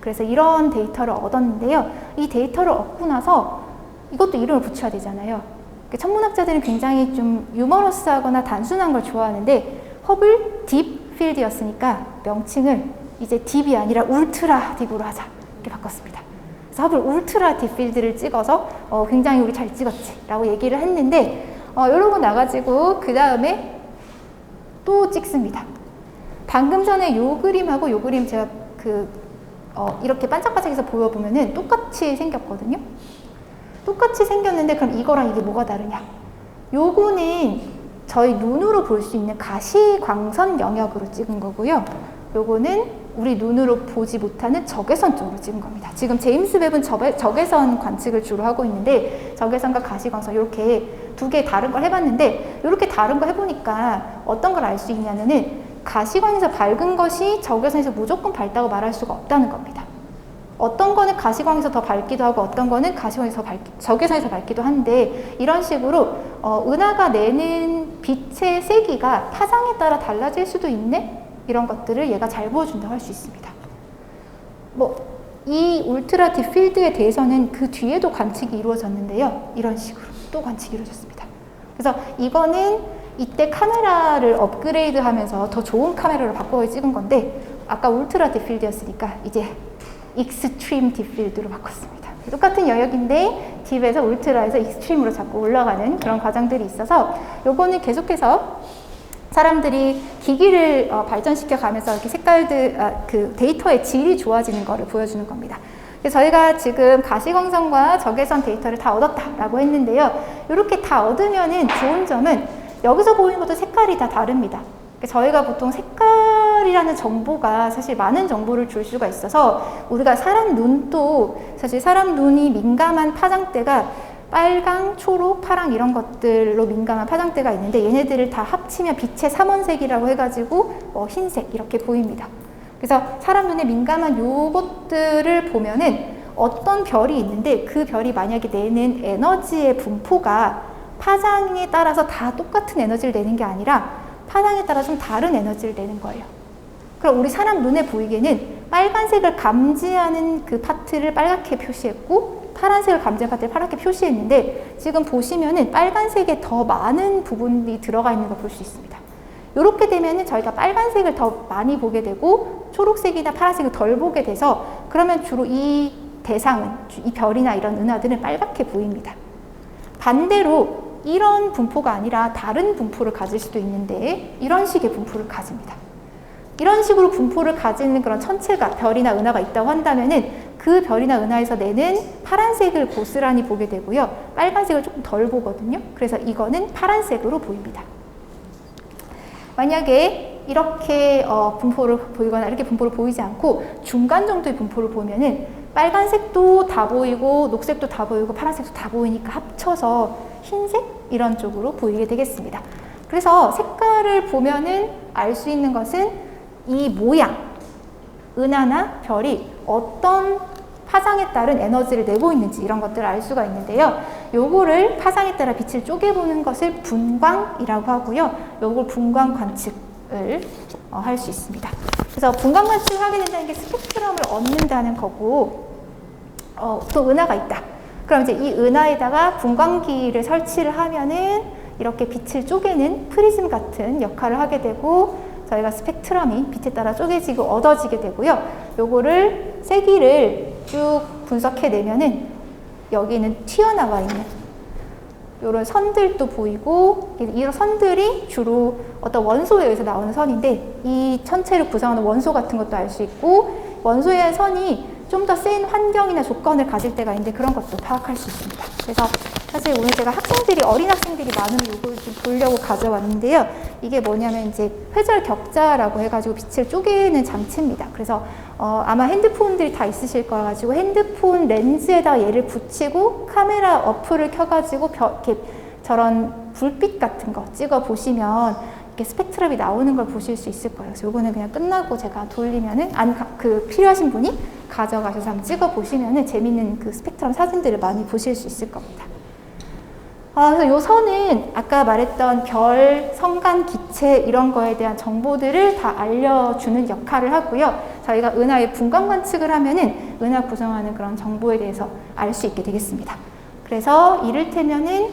그래서 이런 데이터를 얻었는데요. 이 데이터를 얻고 나서 이것도 이름을 붙여야 되잖아요. 천문학자들은 굉장히 좀 유머러스하거나 단순한 걸 좋아하는데 허블 딥 필드였으니까 명칭을 이제 딥이 아니라 울트라 딥으로 하자 이렇게 바꿨습니다. 그래서 허블 울트라 딥 필드를 찍어서 굉장히 우리 잘 찍었지 라고 얘기를 했는데 이러고 나가지고 그 다음에 또 찍습니다. 방금 전에 요 그림하고 요 그림 제가 이렇게 반짝반짝해서 보여보면은 똑같이 생겼거든요. 똑같이 생겼는데 그럼 이거랑 이게 뭐가 다르냐? 요거는 저희 눈으로 볼 수 있는 가시광선 영역으로 찍은 거고요. 요거는 우리 눈으로 보지 못하는 적외선 쪽으로 찍은 겁니다. 지금 제임스 웹은 적외선 관측을 주로 하고 있는데 적외선과 가시광선 이렇게 두 개 다른 걸 해봤는데 이렇게 다른 거 해보니까 어떤 걸 알 수 있냐면은 가시광에서 밝은 것이 적외선에서 무조건 밝다고 말할 수가 없다는 겁니다. 어떤 거는 가시광에서 더 밝기도 하고 어떤 거는 적외선에서 밝기도 한데 이런 식으로 은하가 내는 빛의 세기가 파장에 따라 달라질 수도 있네? 이런 것들을 얘가 잘 보여준다고 할 수 있습니다. 이 울트라 딥 필드에 대해서는 그 뒤에도 관측이 이루어졌는데요. 이런 식으로 또 관측이 이루어졌습니다. 그래서 이거는 이때 카메라를 업그레이드 하면서 더 좋은 카메라로 바꿔서 찍은 건데 아까 울트라 딥 필드였으니까 이제 익스트림 딥 필드로 바꿨습니다. 똑같은 영역인데 딥에서 울트라에서 익스트림으로 자꾸 올라가는 그런 과정들이 있어서 요거는 계속해서 사람들이 기기를 발전시켜 가면서 이렇게 색깔들, 그 데이터의 질이 좋아지는 거를 보여주는 겁니다. 그래서 저희가 지금 가시광선과 적외선 데이터를 다 얻었다라고 했는데요. 이렇게 다 얻으면은 좋은 점은 여기서 보이는 것도 색깔이 다 다릅니다. 저희가 보통 색깔이라는 정보가 사실 많은 정보를 줄 수가 있어서 우리가 사람 눈도 사실 사람 눈이 민감한 파장대가 빨강, 초록, 파랑 이런 것들로 민감한 파장대가 있는데 얘네들을 다 합치면 빛의 삼원색이라고 해가지고 흰색 이렇게 보입니다. 그래서 사람 눈에 민감한 요것들을 보면은 어떤 별이 있는데 그 별이 만약에 내는 에너지의 분포가 파장에 따라서 다 똑같은 에너지를 내는 게 아니라 파장에 따라 좀 다른 에너지를 내는 거예요. 그럼 우리 사람 눈에 보이기에는 빨간색을 감지하는 그 파트를 빨갛게 표시했고 파란색을 감지하는 파트를 파랗게 표시했는데 지금 보시면은 빨간색에 더 많은 부분이 들어가 있는 걸 볼 수 있습니다. 이렇게 되면은 저희가 빨간색을 더 많이 보게 되고 초록색이나 파란색을 덜 보게 돼서 그러면 주로 이 대상은 이 별이나 이런 은하들은 빨갛게 보입니다. 반대로 이런 분포가 아니라 다른 분포를 가질 수도 있는데 이런 식의 분포를 가집니다. 이런 식으로 분포를 가지는 그런 천체가 별이나 은하가 있다고 한다면은 그 별이나 은하에서 내는 파란색을 고스란히 보게 되고요. 빨간색을 조금 덜 보거든요. 그래서 이거는 파란색으로 보입니다. 만약에 이렇게 분포를 보이거나 이렇게 분포를 보이지 않고 중간 정도의 분포를 보면은 빨간색도 다 보이고 녹색도 다 보이고 파란색도 다 보이니까 합쳐서 흰색 이런 쪽으로 보이게 되겠습니다. 그래서 색깔을 보면은 알 수 있는 것은 이 모양, 은하나 별이 어떤 파장에 따른 에너지를 내고 있는지 이런 것들을 알 수가 있는데요. 요거를 파장에 따라 빛을 쪼개보는 것을 분광이라고 하고요. 요걸 분광 관측을 할 수 있습니다. 그래서 분광 관측을 하게 된다는 게 스펙트럼을 얻는다는 거고 또 은하가 있다. 그럼 이제 이 은하에다가 분광기를 설치를 하면은 이렇게 빛을 쪼개는 프리즘 같은 역할을 하게 되고 저희가 스펙트럼이 빛에 따라 쪼개지고 얻어지게 되고요. 요거를 세기를 쭉 분석해내면은 여기는 튀어나와 있는 이런 선들도 보이고 이 선들이 주로 어떤 원소에 의해서 나오는 선인데 이 천체를 구성하는 원소 같은 것도 알 수 있고 원소의 선이 좀 더 센 환경이나 조건을 가질 때가 있는데 그런 것도 파악할 수 있습니다. 그래서 사실 오늘 제가 어린 학생들이 많은 요걸 좀 보려고 가져왔는데요. 이게 뭐냐면 이제 회절 격자라고 해가지고 빛을 쪼개는 장치입니다. 그래서 아마 핸드폰들이 다 있으실 거라 가지고 핸드폰 렌즈에다 얘를 붙이고 카메라 어플을 켜가지고 이렇게 저런 불빛 같은 거 찍어 보시면 이렇게 스펙트럼이 나오는 걸 보실 수 있을 거예요. 그래서 요거는 그냥 끝나고 제가 돌리면은 필요하신 분이 가져가셔서 한번 찍어 보시면은 재밌는 그 스펙트럼 사진들을 많이 보실 수 있을 겁니다. 그래서 요 선은 아까 말했던 별, 성간, 기체 이런 거에 대한 정보들을 다 알려주는 역할을 하고요. 저희가 은하의 분광 관측을 하면은 은하 구성하는 그런 정보에 대해서 알 수 있게 되겠습니다. 그래서 이를테면은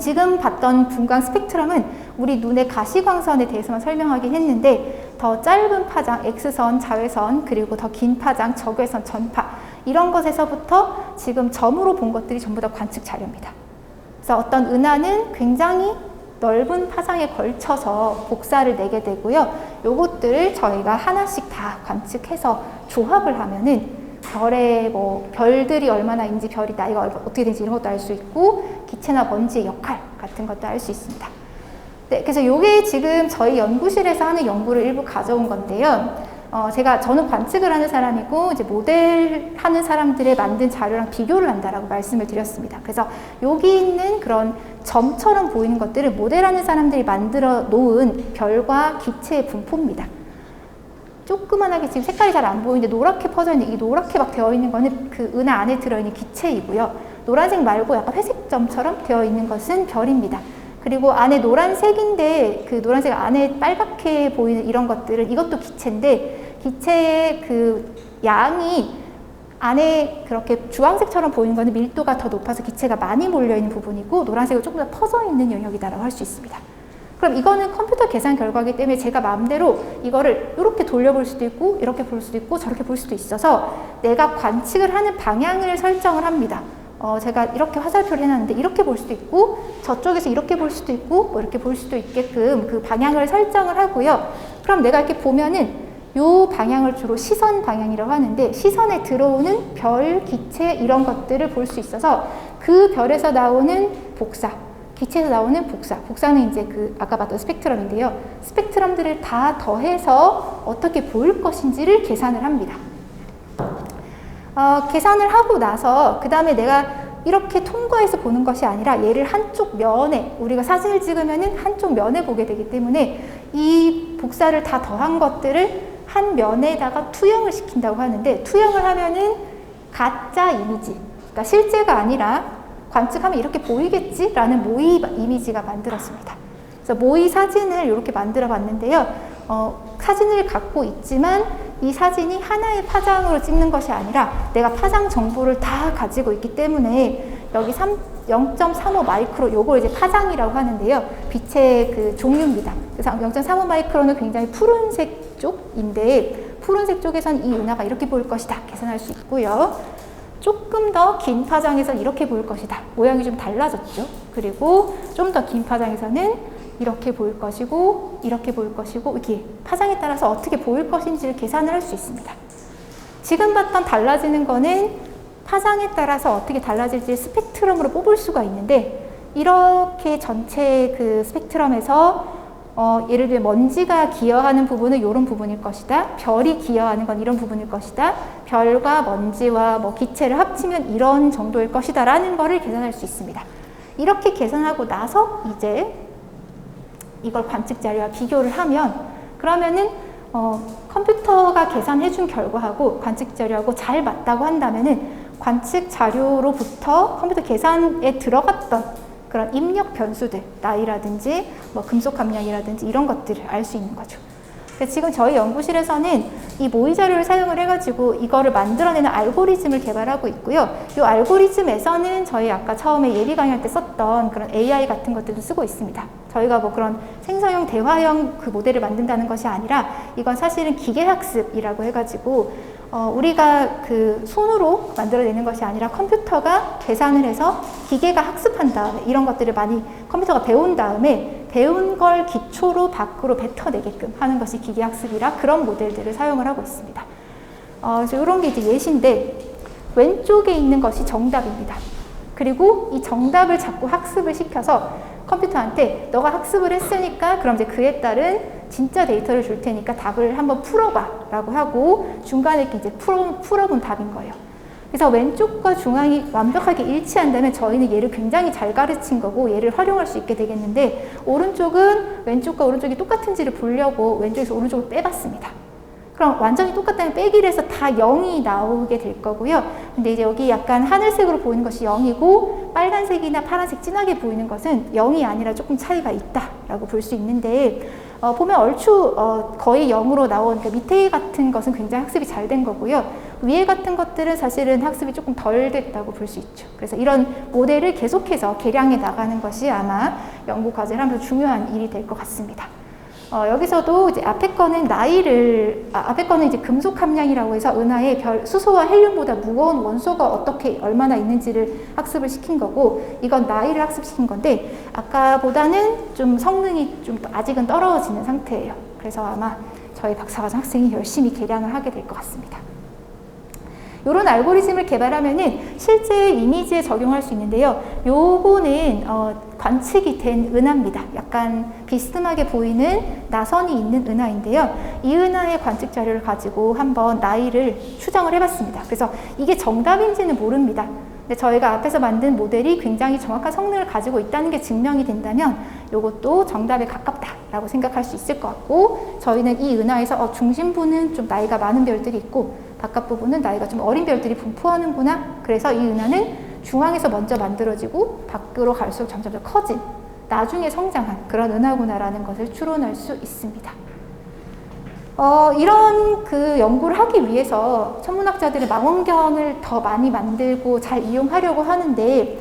지금 봤던 분광 스펙트럼은 우리 눈의 가시광선에 대해서만 설명하긴 했는데 더 짧은 파장, X선, 자외선, 그리고 더 긴 파장, 적외선, 전파 이런 것에서부터 지금 점으로 본 것들이 전부 다 관측 자료입니다. 그래서 어떤 은하는 굉장히 넓은 파장에 걸쳐서 복사를 내게 되고요. 요것들을 저희가 하나씩 다 관측해서 조합을 하면은 별의 별들이 얼마나 인지 별이 나이가 어떻게 되는지 이런 것도 알 수 있고 기체나 먼지의 역할 같은 것도 알 수 있습니다. 네, 그래서 요게 지금 저희 연구실에서 하는 연구를 일부 가져온 건데요. 저는 관측을 하는 사람이고 이제 모델 하는 사람들의 만든 자료랑 비교를 한다라고 말씀을 드렸습니다. 그래서 여기 있는 그런 점처럼 보이는 것들을 모델하는 사람들이 만들어 놓은 별과 기체의 분포입니다. 조그만하게 지금 색깔이 잘 안 보이는데 노랗게 퍼져 있는 이 노랗게 막 되어 있는 거는 그 은하 안에 들어있는 기체이고요. 노란색 말고 약간 회색 점처럼 되어 있는 것은 별입니다. 그리고 안에 노란색인데 그 노란색 안에 빨갛게 보이는 이런 것들은 이것도 기체인데 기체의 그 양이 안에 그렇게 주황색처럼 보이는 거는 밀도가 더 높아서 기체가 많이 몰려있는 부분이고 노란색은 조금 더 퍼져 있는 영역이다라고 할 수 있습니다. 그럼 이거는 컴퓨터 계산 결과이기 때문에 제가 마음대로 이거를 이렇게 돌려볼 수도 있고 이렇게 볼 수도 있고 저렇게 볼 수도 있어서 내가 관측을 하는 방향을 설정을 합니다. 제가 이렇게 화살표를 해놨는데 이렇게 볼 수도 있고 저쪽에서 이렇게 볼 수도 있고 뭐 이렇게 볼 수도 있게끔 그 방향을 설정을 하고요. 그럼 내가 이렇게 보면은 요 방향을 주로 시선 방향이라고 하는데 시선에 들어오는 별, 기체 이런 것들을 볼 수 있어서 그 별에서 나오는 복사, 기체에서 나오는 복사는 이제 그 아까 봤던 스펙트럼인데요. 스펙트럼들을 다 더해서 어떻게 보일 것인지를 계산을 합니다. 계산을 하고 나서 그 다음에 내가 이렇게 통과해서 보는 것이 아니라 얘를 한쪽 면에, 우리가 사진을 찍으면은 한쪽 면에 보게 되기 때문에 이 복사를 다 더한 것들을 한 면에다가 투영을 시킨다고 하는데, 투영을 하면은 가짜 이미지, 그러니까 실제가 아니라 관측하면 이렇게 보이겠지라는 모의 이미지가 만들어집니다. 그래서 모의 사진을 이렇게 만들어 봤는데요. 사진을 갖고 있지만 이 사진이 하나의 파장으로 찍는 것이 아니라 내가 파장 정보를 다 가지고 있기 때문에 여기 0.35 마이크로, 요걸 이제 파장이라고 하는데요. 빛의 그 종류입니다. 그래서 0.35 마이크로는 굉장히 푸른색 쪽인데, 푸른색 쪽에선 이 은하가 이렇게 보일 것이다 계산할 수 있고요. 조금 더 긴 파장에서는 이렇게 보일 것이다. 모양이 좀 달라졌죠. 그리고 좀 더 긴 파장에서는 이렇게 보일 것이고, 이렇게 보일 것이고, 이렇게 파장에 따라서 어떻게 보일 것인지를 계산을 할 수 있습니다. 지금 봤던 달라지는 거는 파장에 따라서 어떻게 달라질지 스펙트럼으로 뽑을 수가 있는데, 이렇게 전체 그 스펙트럼에서 예를 들면 먼지가 기여하는 부분은 이런 부분일 것이다. 별이 기여하는 건 이런 부분일 것이다. 별과 먼지와 뭐 기체를 합치면 이런 정도일 것이다 라는 거를 계산할 수 있습니다. 이렇게 계산하고 나서 이제 이걸 관측 자료와 비교를 하면, 그러면은 컴퓨터가 계산해 준 결과하고 관측 자료하고 잘 맞다고 한다면은 관측 자료로부터 컴퓨터 계산에 들어갔던 그런 입력 변수들, 나이라든지 뭐 금속 함량이라든지 이런 것들을 알 수 있는 거죠. 지금 저희 연구실에서는 이 모의 자료를 사용을 해가지고 이거를 만들어내는 알고리즘을 개발하고 있고요. 이 알고리즘에서는 저희 아까 처음에 예비 강의할 때 썼던 그런 AI 같은 것들도 쓰고 있습니다. 저희가 뭐 그런 생성형, 대화형 그 모델을 만든다는 것이 아니라 이건 사실은 기계학습이라고 해가지고 우리가 그 손으로 만들어내는 것이 아니라 컴퓨터가 계산을 해서 기계가 학습한 다음에 이런 것들을 많이 컴퓨터가 배운 다음에 배운 걸 기초로 밖으로 뱉어내게끔 하는 것이 기계학습이라 그런 모델들을 사용을 하고 있습니다. 그래서 이런 게 이제 예시인데, 왼쪽에 있는 것이 정답입니다. 그리고 이 정답을 자꾸 학습을 시켜서 컴퓨터한테 너가 학습을 했으니까 그럼 이제 그에 따른 진짜 데이터를 줄 테니까 답을 한번 풀어봐 라고 하고 중간에 이렇게 이제 풀어본 답인 거예요. 그래서 왼쪽과 중앙이 완벽하게 일치한다면 저희는 얘를 굉장히 잘 가르친 거고 얘를 활용할 수 있게 되겠는데, 오른쪽은 왼쪽과 오른쪽이 똑같은지를 보려고 왼쪽에서 오른쪽을 빼봤습니다. 그럼 완전히 똑같다면 빼기를 해서 다 0이 나오게 될 거고요. 근데 이제 여기 약간 하늘색으로 보이는 것이 0이고 빨간색이나 파란색 진하게 보이는 것은 0이 아니라 조금 차이가 있다라고 볼 수 있는데, 보면 얼추 거의 0으로 나온, 그러니까 밑에 같은 것은 굉장히 학습이 잘 된 거고요. 위에 같은 것들은 사실은 학습이 조금 덜 됐다고 볼 수 있죠. 그래서 이런 모델을 계속해서 개량해 나가는 것이 아마 연구 과제를 하면서 중요한 일이 될 것 같습니다. 여기서도 이제 앞에 거는 앞에 거는 이제 금속 함량이라고 해서 은하에 수소와 헬륨보다 무거운 원소가 어떻게 얼마나 있는지를 학습을 시킨 거고, 이건 나이를 학습시킨 건데 아까보다는 좀 성능이 좀 아직은 떨어지는 상태예요. 그래서 아마 저희 박사과정 학생이 열심히 개량을 하게 될 것 같습니다. 이런 알고리즘을 개발하면은 실제 이미지에 적용할 수 있는데요. 요거는 관측이 된 은하입니다. 약간 비스듬하게 보이는 나선이 있는 은하인데요. 이 은하의 관측 자료를 가지고 한번 나이를 추정을 해봤습니다. 그래서 이게 정답인지는 모릅니다. 근데 저희가 앞에서 만든 모델이 굉장히 정확한 성능을 가지고 있다는 게 증명이 된다면 이것도 정답에 가깝다라고 생각할 수 있을 것 같고, 저희는 이 은하에서 중심부는 좀 나이가 많은 별들이 있고 바깥 부분은 나이가 좀 어린 별들이 분포하는구나. 그래서 이 은하는 중앙에서 먼저 만들어지고 밖으로 갈수록 점점 더 커진, 나중에 성장한 그런 은하구나라는 것을 추론할 수 있습니다. 이런 그 연구를 하기 위해서 천문학자들이 망원경을 더 많이 만들고 잘 이용하려고 하는데,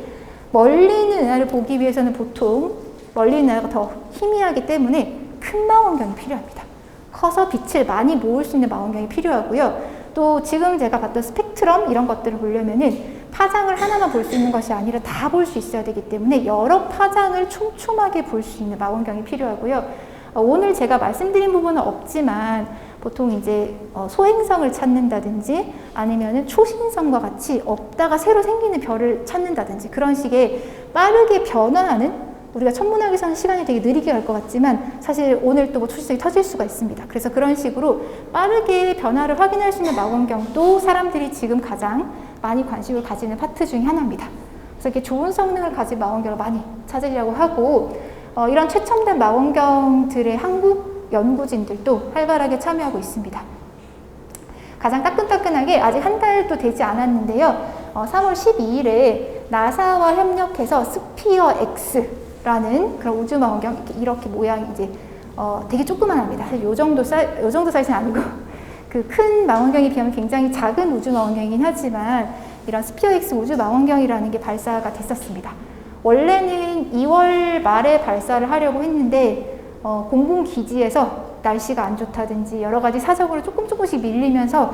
멀리 있는 은하를 보기 위해서는 보통 멀리 있는 은하가 더 희미하기 때문에 큰 망원경이 필요합니다. 커서 빛을 많이 모을 수 있는 망원경이 필요하고요. 또 지금 제가 봤던 스펙트럼 이런 것들을 보려면은 파장을 하나만 볼 수 있는 것이 아니라 다 볼 수 있어야 되기 때문에 여러 파장을 촘촘하게 볼 수 있는 망원경이 필요하고요. 오늘 제가 말씀드린 부분은 없지만 보통 이제 소행성을 찾는다든지 아니면은 초신성과 같이 없다가 새로 생기는 별을 찾는다든지 그런 식의 빠르게 변화하는, 우리가 천문학에서는 시간이 되게 느리게 갈 것 같지만 사실 오늘 또 뭐 초신성이 터질 수가 있습니다. 그래서 그런 식으로 빠르게 변화를 확인할 수 있는 망원경도 사람들이 지금 가장 많이 관심을 가지는 파트 중에 하나입니다. 그래서 이렇게 좋은 성능을 가진 망원경을 많이 찾으려고 하고 이런 최첨단 망원경들의 한국 연구진들도 활발하게 참여하고 있습니다. 가장 따끈따끈하게 아직 한 달도 되지 않았는데요. 3월 12일에 나사와 협력해서 스피어 X라는 그런 우주 망원경, 이렇게 모양이 이제 되게 조그만합니다. 사실 요 정도 사이즈는 아니고 그 큰 망원경에 비하면 굉장히 작은 우주 망원경이긴 하지만 이런 스피어 X 우주 망원경이라는 게 발사가 됐었습니다. 원래는 2월 말에 발사를 하려고 했는데 공군기지에서 날씨가 안 좋다든지 여러 가지 사정으로 조금씩 밀리면서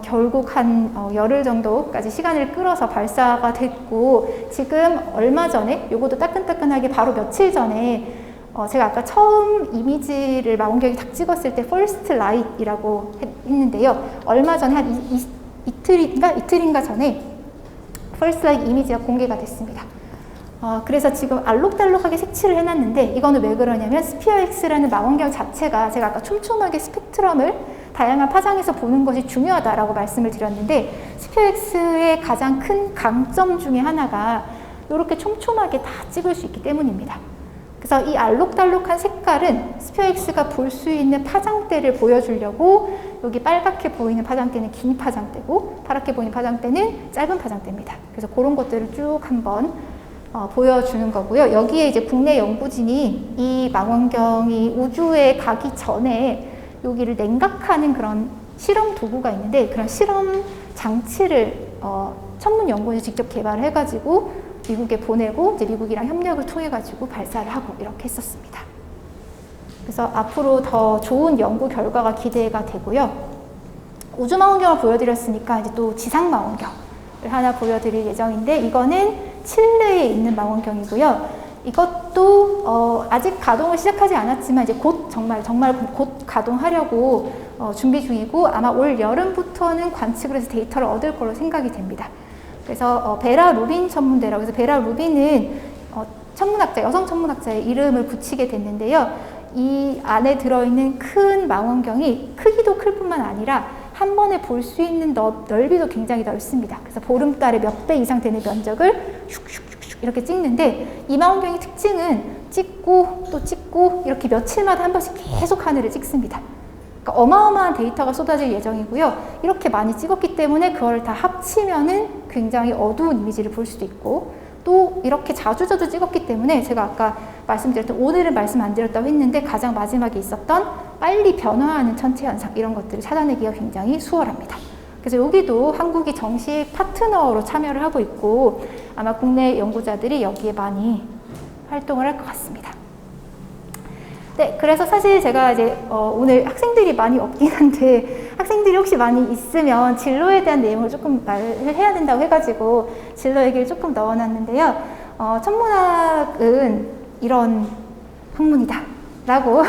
결국 한 열흘 정도까지 시간을 끌어서 발사가 됐고, 지금 얼마 전에 요것도 따끈따끈하게 바로 며칠 전에 제가 아까 처음 이미지를 망원경이 딱 찍었을 때 퍼스트 라이트이라고 했는데요. 얼마 전에 한 이틀인가 전에 퍼스트 라이트 이미지가 공개가 됐습니다. 그래서 지금 알록달록하게 색칠을 해놨는데, 이거는 왜 그러냐면 스피어 X라는 망원경 자체가 제가 아까 촘촘하게 스펙트럼을 다양한 파장에서 보는 것이 중요하다라고 말씀을 드렸는데, 스피어 X의 가장 큰 강점 중에 하나가 이렇게 촘촘하게 다 찍을 수 있기 때문입니다. 그래서 이 알록달록한 색깔은 스피어 X가 볼 수 있는 파장대를 보여주려고, 여기 빨갛게 보이는 파장대는 긴 파장대고 파랗게 보이는 파장대는 짧은 파장대입니다. 그래서 그런 것들을 쭉 한번 보여주는 거고요. 여기에 이제 국내 연구진이 이 망원경이 우주에 가기 전에 여기를 냉각하는 그런 실험 도구가 있는데, 그런 실험 장치를 천문 연구원이 직접 개발을 해가지고 미국에 보내고 이제 미국이랑 협력을 통해 가지고 발사를 하고 이렇게 했었습니다. 그래서 앞으로 더 좋은 연구 결과가 기대가 되고요. 우주 망원경을 보여드렸으니까 이제 또 지상 망원경을 하나 보여드릴 예정인데, 이거는 칠레에 있는 망원경이고요. 이것도 아직 가동을 시작하지 않았지만 이제 곧 정말 곧 가동하려고 준비 중이고, 아마 올 여름부터는 관측을 해서 데이터를 얻을 걸로 생각이 됩니다. 그래서 베라 루빈 천문대라고 해서, 베라 루빈은 천문학자, 여성 천문학자의 이름을 붙이게 됐는데요. 이 안에 들어있는 큰 망원경이 크기도 클 뿐만 아니라 한 번에 볼 수 있는 넓이도 굉장히 넓습니다. 그래서 보름달의 몇 배 이상 되는 면적을 슉슉슉슉 이렇게 찍는데, 이 망원경의 특징은 찍고 또 찍고 이렇게 며칠마다 한 번씩 계속 하늘을 찍습니다. 그러니까 어마어마한 데이터가 쏟아질 예정이고요. 이렇게 많이 찍었기 때문에 그걸 다 합치면은 굉장히 어두운 이미지를 볼 수도 있고, 또 이렇게 자주 찍었기 때문에 제가 아까 말씀드렸던, 오늘은 말씀 안 드렸다고 했는데 가장 마지막에 있었던 빨리 변화하는 천체 현상, 이런 것들을 찾아내기가 굉장히 수월합니다. 그래서 여기도 한국이 정식 파트너로 참여를 하고 있고, 아마 국내 연구자들이 여기에 많이 활동을 할 것 같습니다. 네, 그래서 사실 제가 이제 오늘 학생들이 많이 없긴 한데, 학생들이 혹시 많이 있으면 진로에 대한 내용을 조금 말을 해야 된다고 해가지고 진로 얘기를 조금 넣어놨는데요. 천문학은 이런 학문이다 라고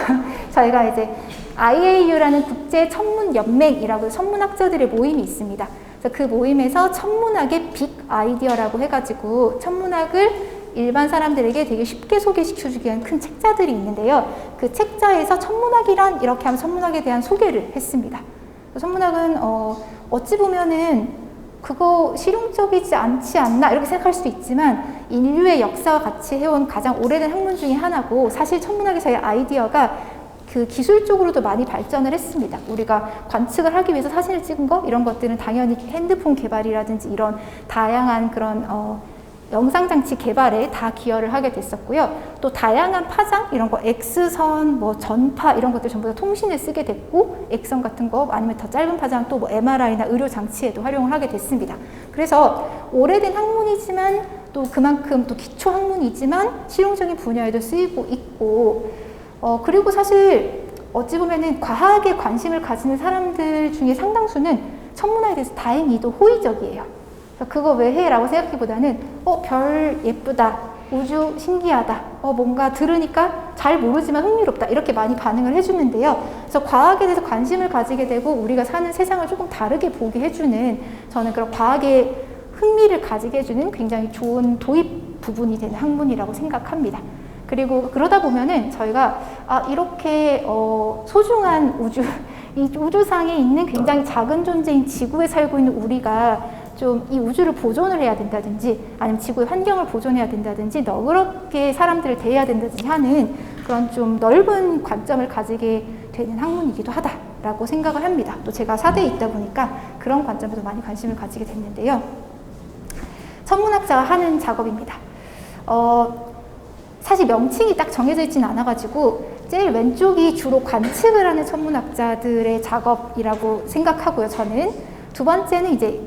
저희가 이제 IAU라는 국제 천문 연맹이라고 천문학자들의 모임이 있습니다. 그래서 그 모임에서 천문학의 빅 아이디어라고 해가지고 천문학을 일반 사람들에게 되게 쉽게 소개시켜주기 위한 큰 책자들이 있는데요. 그 책자에서 천문학이란, 이렇게 하면 천문학에 대한 소개를 했습니다. 천문학은 어찌 보면은 그거 실용적이지 않지 않나 이렇게 생각할 수도 있지만, 인류의 역사와 같이 해온 가장 오래된 학문 중에 하나고, 사실 천문학에서의 아이디어가 그 기술적으로도 많이 발전을 했습니다. 우리가 관측을 하기 위해서 사진을 찍은 거, 이런 것들은 당연히 핸드폰 개발이라든지 이런 다양한 그런 영상장치 개발에 다 기여를 하게 됐었고요. 또 다양한 파장, 이런 거 X선, 뭐 전파 이런 것들 전부 다 통신에 쓰게 됐고, X선 같은 거 아니면 더 짧은 파장 또 뭐 MRI나 의료 장치에도 활용을 하게 됐습니다. 그래서 오래된 학문이지만 또 그만큼 또 기초 학문이지만 실용적인 분야에도 쓰이고 있고, 그리고 사실 어찌 보면은 과학에 관심을 가지는 사람들 중에 상당수는 천문학에 대해서 다행히도 호의적이에요. 그거 왜 해? 라고 생각하기보다는 별 예쁘다, 우주 신기하다, 뭔가 들으니까 잘 모르지만 흥미롭다, 이렇게 많이 반응을 해주는데요. 그래서 과학에 대해서 관심을 가지게 되고 우리가 사는 세상을 조금 다르게 보게 해주는, 저는 그런 과학에 흥미를 가지게 해주는 굉장히 좋은 도입 부분이 되는 학문이라고 생각합니다. 그리고 그러다 보면은 저희가 이렇게 소중한 우주, 이 우주상에 있는 굉장히 작은 존재인 지구에 살고 있는 우리가 좀 이 우주를 보존을 해야 된다든지 아니면 지구의 환경을 보존해야 된다든지 너그럽게 사람들을 대해야 된다든지 하는 그런 좀 넓은 관점을 가지게 되는 학문이기도 하다라고 생각을 합니다. 또 제가 사대에 있다 보니까 그런 관점에도 많이 관심을 가지게 됐는데요. 천문학자가 하는 작업입니다. 사실 명칭이 딱 정해져 있지는 않아가지고 제일 왼쪽이 주로 관측을 하는 천문학자들의 작업이라고 생각하고요. 저는 두 번째는 이제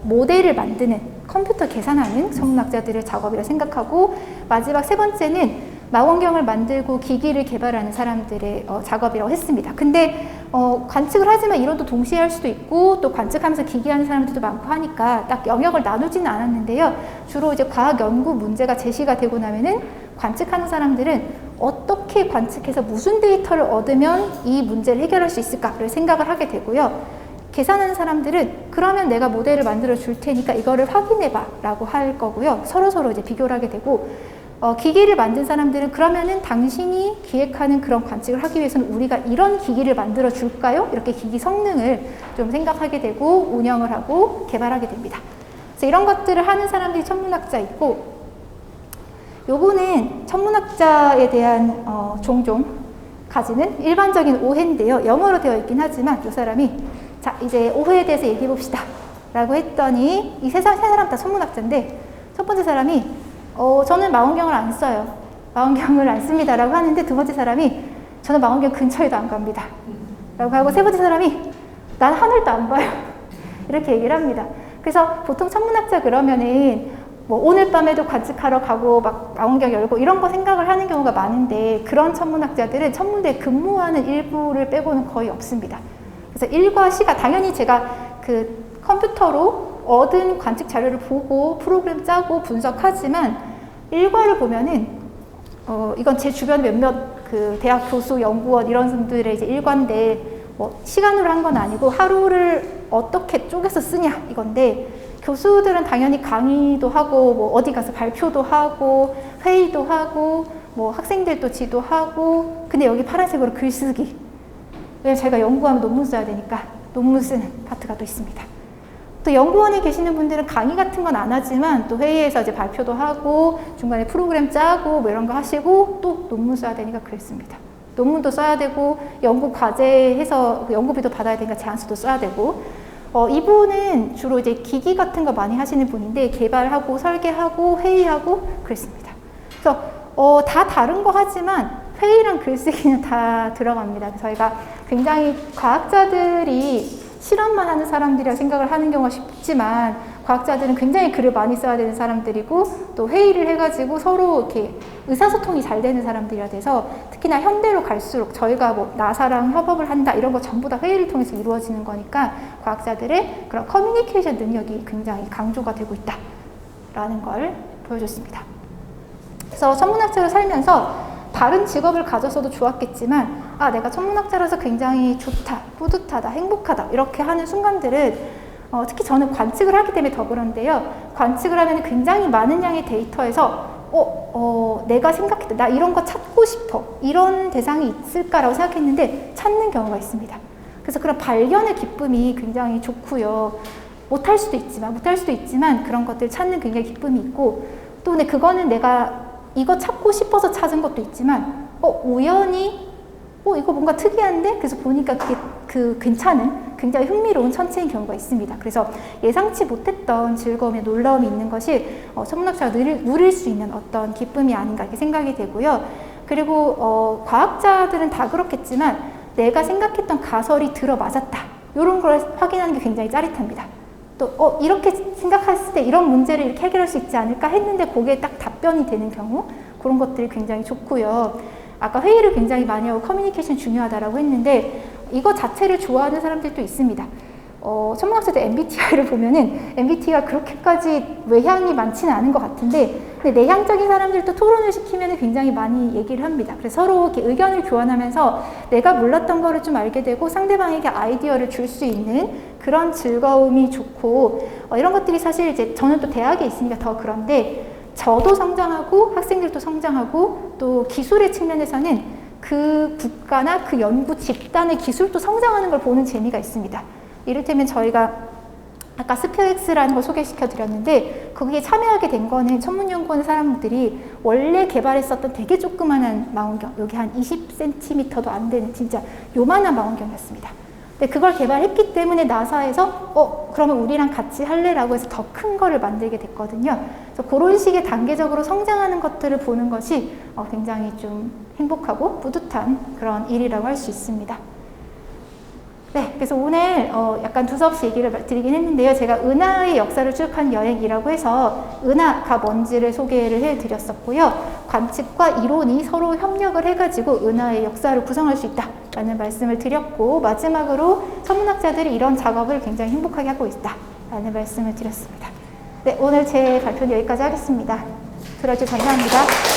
모델을 만드는 컴퓨터 계산하는 천문학자들의 작업이라 생각하고 마지막 세 번째는 망원경을 만들고 기기를 개발하는 사람들의 작업이라고 했습니다. 근데 관측을 하지만 이론도 동시에 할 수도 있고 또 관측하면서 기기하는 사람들도 많고 하니까 딱 영역을 나누지는 않았는데요. 주로 이제 과학 연구 문제가 제시가 되고 나면은 관측하는 사람들은 어떻게 관측해서 무슨 데이터를 얻으면 이 문제를 해결할 수 있을까를 생각을 하게 되고요. 계산하는 사람들은 그러면 내가 모델을 만들어 줄 테니까 이거를 확인해 봐 라고 할 거고요. 서로 이제 비교를 하게 되고 기기를 만든 사람들은 그러면은 당신이 기획하는 그런 관측을 하기 위해서는 우리가 이런 기기를 만들어 줄까요? 이렇게 기기 성능을 좀 생각하게 되고 운영을 하고 개발하게 됩니다. 그래서 이런 것들을 하는 사람들이 천문학자 있고 요거는 천문학자에 대한 종종 가지는 일반적인 오해인데요. 영어로 되어 있긴 하지만 이 사람이 자 이제 오해에 대해서 얘기해 봅시다 라고 했더니 이 세 사람 다 천문학자인데 첫 번째 사람이 저는 망원경을 안 써요. 망원경을 안 씁니다 라고 하는데 두 번째 사람이 저는 망원경 근처에도 안 갑니다 라고 하고 세 번째 사람이 난 하늘도 안 봐요 이렇게 얘기를 합니다. 그래서 보통 천문학자 그러면은 뭐 오늘 밤에도 관측하러 가고 막 망원경 열고 이런 거 생각을 하는 경우가 많은데 그런 천문학자들은 천문대에 근무하는 일부를 빼고는 거의 없습니다. 그래서 일과 시가 당연히 제가 그 컴퓨터로 얻은 관측 자료를 보고 프로그램 짜고 분석하지만 일과를 보면은 이건 제 주변 몇몇 그 대학 교수, 연구원 이런 분들의 이제 일과인데 뭐 시간으로 한 건 아니고 하루를 어떻게 쪼개서 쓰냐 이건데 교수들은 당연히 강의도 하고 뭐 어디 가서 발표도 하고 회의도 하고 뭐 학생들도 지도하고 근데 여기 파란색으로 글쓰기 왜냐면 제가 연구하면 논문 써야 되니까 논문 쓰는 파트가 또 있습니다. 또 연구원에 계시는 분들은 강의 같은 건 안 하지만 또 회의에서 이제 발표도 하고 중간에 프로그램 짜고 뭐 이런 거 하시고 또 논문 써야 되니까 글 씁니다. 논문도 써야 되고 연구 과제해서 연구비도 받아야 되니까 제안서도 써야 되고 이분은 주로 이제 기기 같은 거 많이 하시는 분인데 개발하고 설계하고 회의하고 그랬습니다. 그래서 다 다른 거 하지만 회의랑 글쓰기는 다 들어갑니다. 저희가 굉장히 과학자들이 실험만 하는 사람들이라 생각을 하는 경우가 쉽지만 과학자들은 굉장히 글을 많이 써야 되는 사람들이고 또 회의를 해가지고 서로 이렇게 의사소통이 잘 되는 사람들이라 돼서 특히나 현대로 갈수록 저희가 뭐 나사랑 협업을 한다 이런 거 전부 다 회의를 통해서 이루어지는 거니까 과학자들의 그런 커뮤니케이션 능력이 굉장히 강조가 되고 있다라는 걸 보여줬습니다. 그래서 천문학자로 살면서 다른 직업을 가졌어도 좋았겠지만 내가 천문학자라서 굉장히 좋다, 뿌듯하다, 행복하다 이렇게 하는 순간들은 특히 저는 관측을 하기 때문에 더 그런데요. 관측을 하면 굉장히 많은 양의 데이터에서 내가 생각했다, 나 이런 거 찾고 싶어 이런 대상이 있을까라고 생각했는데 찾는 경우가 있습니다. 그래서 그런 발견의 기쁨이 굉장히 좋고요. 못할 수도 있지만 그런 것들 찾는 굉장히 기쁨이 있고 또 근데 그거는 내가 이거 찾고 싶어서 찾은 것도 있지만 우연히 이거 뭔가 특이한데? 그래서 보니까 그게 괜찮은 굉장히 흥미로운 천체인 경우가 있습니다. 그래서 예상치 못했던 즐거움에 놀라움이 있는 것이 천문학자가 누릴 수 있는 어떤 기쁨이 아닌가 이렇게 생각이 되고요. 그리고 과학자들은 다 그렇겠지만 내가 생각했던 가설이 들어맞았다 이런 걸 확인하는 게 굉장히 짜릿합니다. 또 이렇게 생각했을 때 이런 문제를 이렇게 해결할 수 있지 않을까 했는데 거기에 딱 답변이 되는 경우 그런 것들이 굉장히 좋고요. 아까 회의를 굉장히 많이 하고 커뮤니케이션 중요하다라고 했는데 이거 자체를 좋아하는 사람들도 있습니다. 천문학자들 MBTI를 보면은 MBTI가 그렇게까지 외향이 많지는 않은 것 같은데 근데 내향적인 사람들도 토론을 시키면 굉장히 많이 얘기를 합니다. 그래서 서로 이렇게 의견을 교환하면서 내가 몰랐던 거를 좀 알게 되고 상대방에게 아이디어를 줄 수 있는 그런 즐거움이 좋고 이런 것들이 사실 이제 저는 또 대학에 있으니까 더 그런데 저도 성장하고 학생들도 성장하고 또 기술의 측면에서는 그 국가나 그 연구 집단의 기술도 성장하는 걸 보는 재미가 있습니다. 이를테면 저희가 아까 스페엑스라는 걸 소개시켜 드렸는데 거기에 참여하게 된 거는 천문연구원 사람들이 원래 개발했었던 되게 조그만한 망원경, 여기 한 20cm도 안 되는 진짜 요만한 망원경이었습니다. 근데 그걸 개발했기 때문에 나사에서 그러면 우리랑 같이 할래라고 해서 더 큰 거를 만들게 됐거든요. 그래서 그런 식의 단계적으로 성장하는 것들을 보는 것이 굉장히 좀 행복하고 뿌듯한 그런 일이라고 할 수 있습니다. 네, 그래서 오늘 약간 두서없이 얘기를 드리긴 했는데요. 제가 은하의 역사를 추적한 여행이라고 해서 은하가 뭔지를 소개를 해드렸었고요. 관측과 이론이 서로 협력을 해가지고 은하의 역사를 구성할 수 있다라는 말씀을 드렸고, 마지막으로 천문학자들이 이런 작업을 굉장히 행복하게 하고 있다라는 말씀을 드렸습니다. 네, 오늘 제 발표는 여기까지 하겠습니다. 들어주셔서 감사합니다.